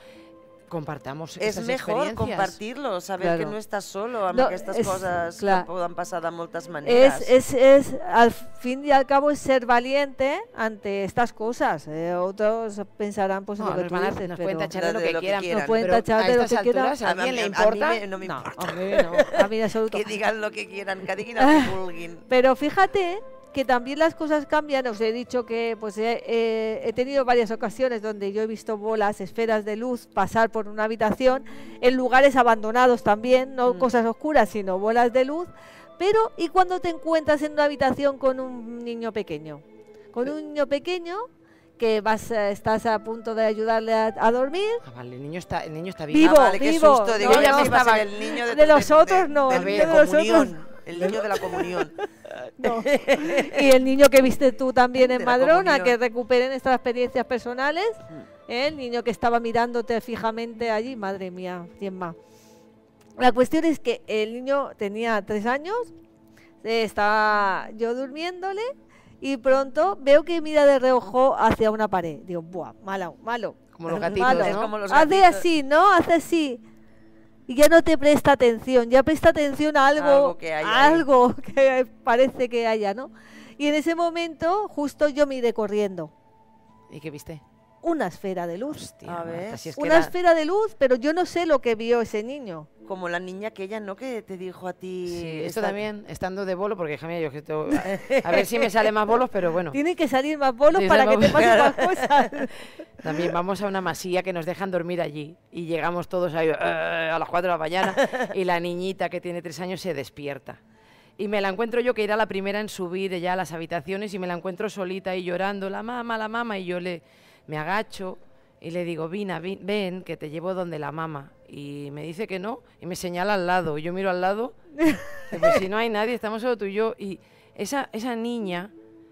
Compartamos es mejor compartirlo, saber que no estás solo, aunque estas cosas puedan pasar de muchas maneras. Al fin y al cabo es ser valiente ante estas cosas. Otros pensarán pues en lo que tú dices, nos pueden tachar de lo que quieran. Nos pueden tachar de lo que quieran. ¿A alguien le importa? A mí no me importa. A mí absoluto. Que digan lo que quieran, que digan lo que vulguin. Pero fíjate que también las cosas cambian. Os he dicho que pues he tenido varias ocasiones donde yo he visto bolas, esferas de luz pasar por una habitación en lugares abandonados también, no cosas oscuras, sino bolas de luz. Pero ¿y cuando te encuentras en una habitación con un niño pequeño? Con un niño pequeño que estás a punto de ayudarle a dormir. Vale, el niño está vivo. Vivo, vale, qué susto. Digo, no, ya me estaba el niño de los otros no. El niño de la comunión. El niño de la comunión. No. Y el niño que viste tú también en Madrona, que recuperen estas experiencias personales. El niño que estaba mirándote fijamente allí, madre mía, ¿quién más? La cuestión es que el niño tenía 3 años, estaba yo durmiéndole y pronto veo que mira de reojo hacia una pared. Digo, ¡buah! Malo. Como los gatitos, ¿no? Es como los gatitos. Hace así, ¿no? Hace así. Y ya no te presta atención, ya presta atención a algo que parece que haya, ¿no? Y en ese momento justo yo me iré corriendo. ¿Y qué viste? Una esfera de luz. Hostia, a ver. Si es que una esfera de luz, pero yo no sé lo que vio ese niño. Como la niña aquella, ¿no? Que te dijo a ti... Sí, esto también, estando de bolo, porque déjame yo que a ver si me salen más bolos, pero bueno. Tienen que salir más bolos para que te pasen más cosas. También vamos a una masía que nos dejan dormir allí y llegamos todos ahí a las 4 de la mañana y la niñita que tiene 3 años se despierta. Y me la encuentro yo, que era la primera en subir ya a las habitaciones, y me la encuentro solita y llorando, la mamá, y yo me agacho y le digo, ven, que te llevo donde la mamá. Y me dice que no, y me señala al lado, y yo miro al lado, y pues si no hay nadie, estamos solo tú y yo. Y esa niña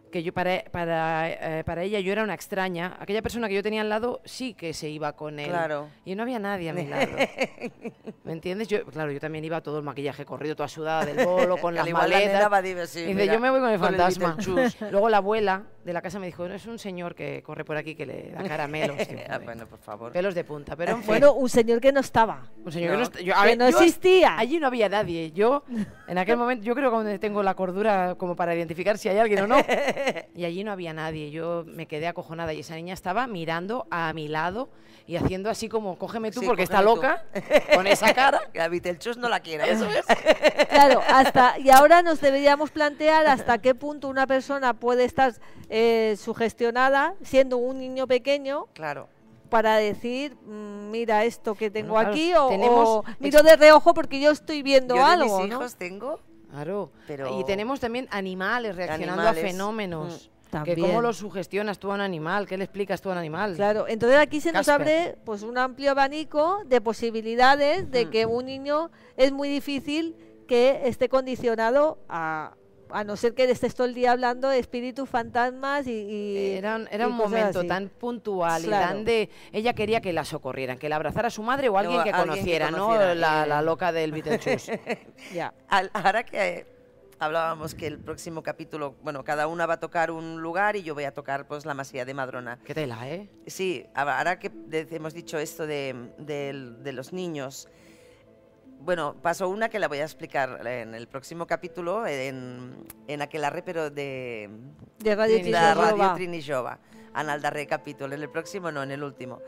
que yo para ella yo era una extraña. Aquella persona que yo tenía al lado sí que se iba con él. Claro. Y no había nadie a mi lado. ¿Me entiendes? Yo también iba todo el maquillaje corrido, toda sudada del bolo, con las maletas. Sí, y dice, yo me voy con el fantasma. Luego la abuela de la casa me dijo, es un señor que corre por aquí que le da caramelos. Bueno, por favor. Pelos de punta. Pero en fin, bueno, un señor que no estaba. un señor que no existía. Allí no había nadie. Yo, en aquel momento, yo creo que tengo la cordura como para identificar si hay alguien o no. Y allí no había nadie. Yo me quedé acojonada y esa niña estaba mirando a mi lado y haciendo así como, cógeme tú porque está loca, con esa cara. Que la Beetlejuice no la quiera. Eso es. Claro, y ahora nos deberíamos plantear hasta qué punto una persona puede estar sugestionada siendo un niño pequeño. Claro. Para decir, mira esto que tengo claro, aquí, o miro de reojo porque yo estoy viendo yo algo. De mis hijos tengo. Claro, pero... y tenemos también animales reaccionando a fenómenos. Que ¿cómo lo sugestionas tú a un animal? ¿Qué le explicas tú a un animal? Claro, entonces aquí se nos abre pues un amplio abanico de posibilidades de que un niño es muy difícil que esté condicionado a no ser que estés todo el día hablando de espíritus, fantasmas y era un momento así. Tan puntual Claro. y tan de... Ella quería que la socorrieran, que la abrazara su madre o alguien que conociera, ¿no? La loca del Beetlejuice. Ya. Ahora que hablábamos que el próximo capítulo, bueno, cada una va a tocar un lugar y yo voy a tocar pues la Masía de Madrona. Qué tela, ¿eh? Sí, ahora que hemos dicho esto de los niños, bueno, pasó una que la voy a explicar en el próximo capítulo, en Aquelarre, pero de Radio Trini Jova, en el darrer capítulo, en el próximo no, en el último.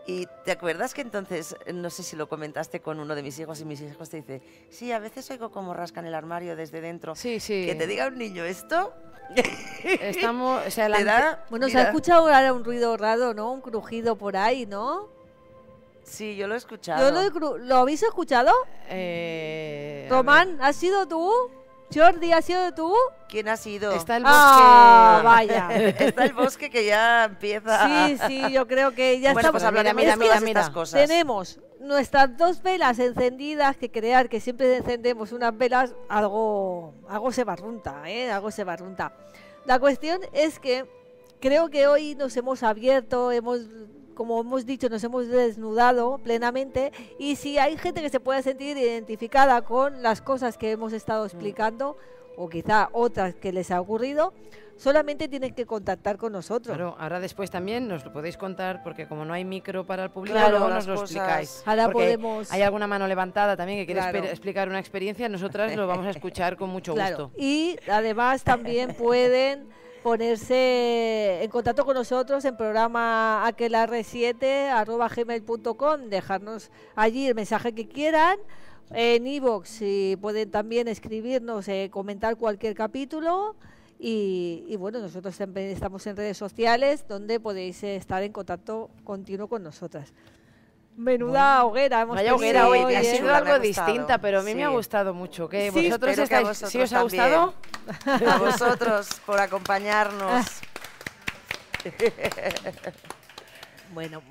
Y te acuerdas que entonces, no sé si lo comentaste con uno de mis hijos y mis hijos te dice, sí, a veces oigo como rascan el armario desde dentro. Sí, sí. Que te diga un niño esto. Estamos, o sea, Bueno, se ha escuchado ahora un ruido raro, ¿no? Un crujido por ahí, ¿no? Sí, yo lo he escuchado. ¿Lo habéis escuchado? Román, ¿has sido tú? Jordi, ¿has sido tú? ¿Quién ha sido? Está el bosque. Ah, vaya. Está el bosque que ya empieza. Sí, yo creo que ya bueno, está. Pues hablaremos de todas estas cosas. Tenemos nuestras 2 velas encendidas, que crear que siempre encendemos unas velas, algo se barrunta, algo se barrunta. La cuestión es que creo que hoy nos hemos abierto, como hemos dicho, nos hemos desnudado plenamente, y si hay gente que se pueda sentir identificada con las cosas que hemos estado explicando, o quizá otras que les ha ocurrido, solamente tienen que contactar con nosotros. Claro, ahora después también nos lo podéis contar, porque como no hay micro para el público, claro, luego nos lo explicáis. Ahora porque podemos... hay alguna mano levantada también que quiere explicar una experiencia, nosotras lo vamos a escuchar con mucho gusto. Y además también pueden ponerse en contacto con nosotros en programa aquelarre7@gmail.com, dejarnos allí el mensaje que quieran, en iVoox, y pueden también escribirnos, comentar cualquier capítulo, y bueno, nosotros también estamos en redes sociales donde podéis estar en contacto continuo con nosotras. Menuda hoguera hemos tenido hoguera hoy, ha sido algo distinta, pero a mí sí. me ha gustado mucho. ¿Qué? Sí, ¿Vosotros estáis, vosotros ¿sí os ha también. gustado? A vosotros por acompañarnos. Bueno,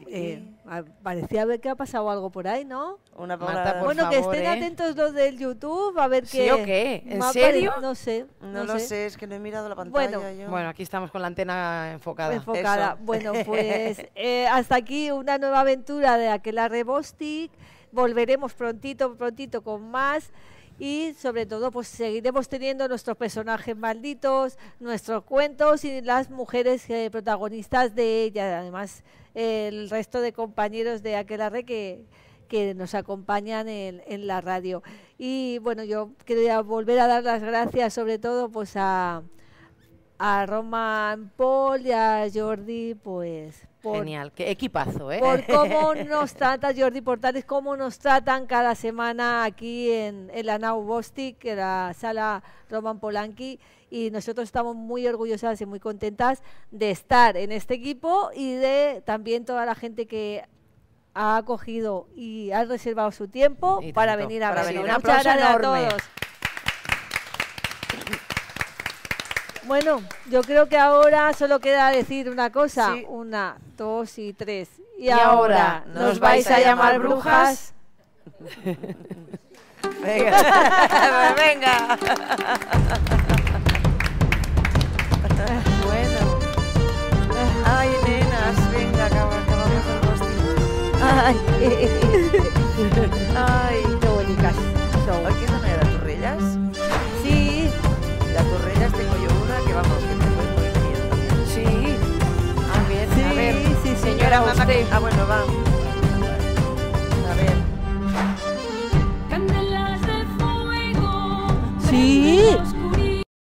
parecía ver que ha pasado algo por ahí, ¿no? Una Marta, por bueno, favor, que estén atentos los del YouTube, a ver qué... ¿Sí o qué? ¿En serio? No sé. No lo sé, es que no he mirado la pantalla. Bueno, aquí estamos con la antena enfocada. Enfocada. Bueno, pues hasta aquí una nueva aventura de Aquelarre Bostik. Volveremos prontito con más. Y sobre todo pues seguiremos teniendo nuestros personajes malditos, nuestros cuentos y las mujeres protagonistas de ella. Además, el resto de compañeros de Aquelarre que nos acompañan en la radio. Y bueno, yo quería volver a dar las gracias sobre todo pues a Roman Paul y a Jordi, pues genial, qué equipazo, por cómo nos trata Jordi Portales, cómo nos tratan cada semana aquí en la Nau Bostik, en la sala Roman Polanski, y nosotros estamos muy orgullosas y muy contentas de estar en este equipo, y de también toda la gente que ha acogido y ha reservado su tiempo para venir a vernos. Un aplauso enorme. A todos. Bueno, yo creo que ahora solo queda decir una cosa. Sí. 1, 2 y 3. Y ahora, ¿nos vais a llamar brujas? Venga. Venga. Ay, nenas, venga, acabamos el roasting. Ay, Ay, qué bonitas son. ¿Aquí es una de las torrellas? Sí. Las torrellas tengo yo una que vamos, que te puedes morir bien también. Sí. A ver, Sí, a ver. sí, Señora mamá, usted. Ah, bueno, va. A ver. Sí.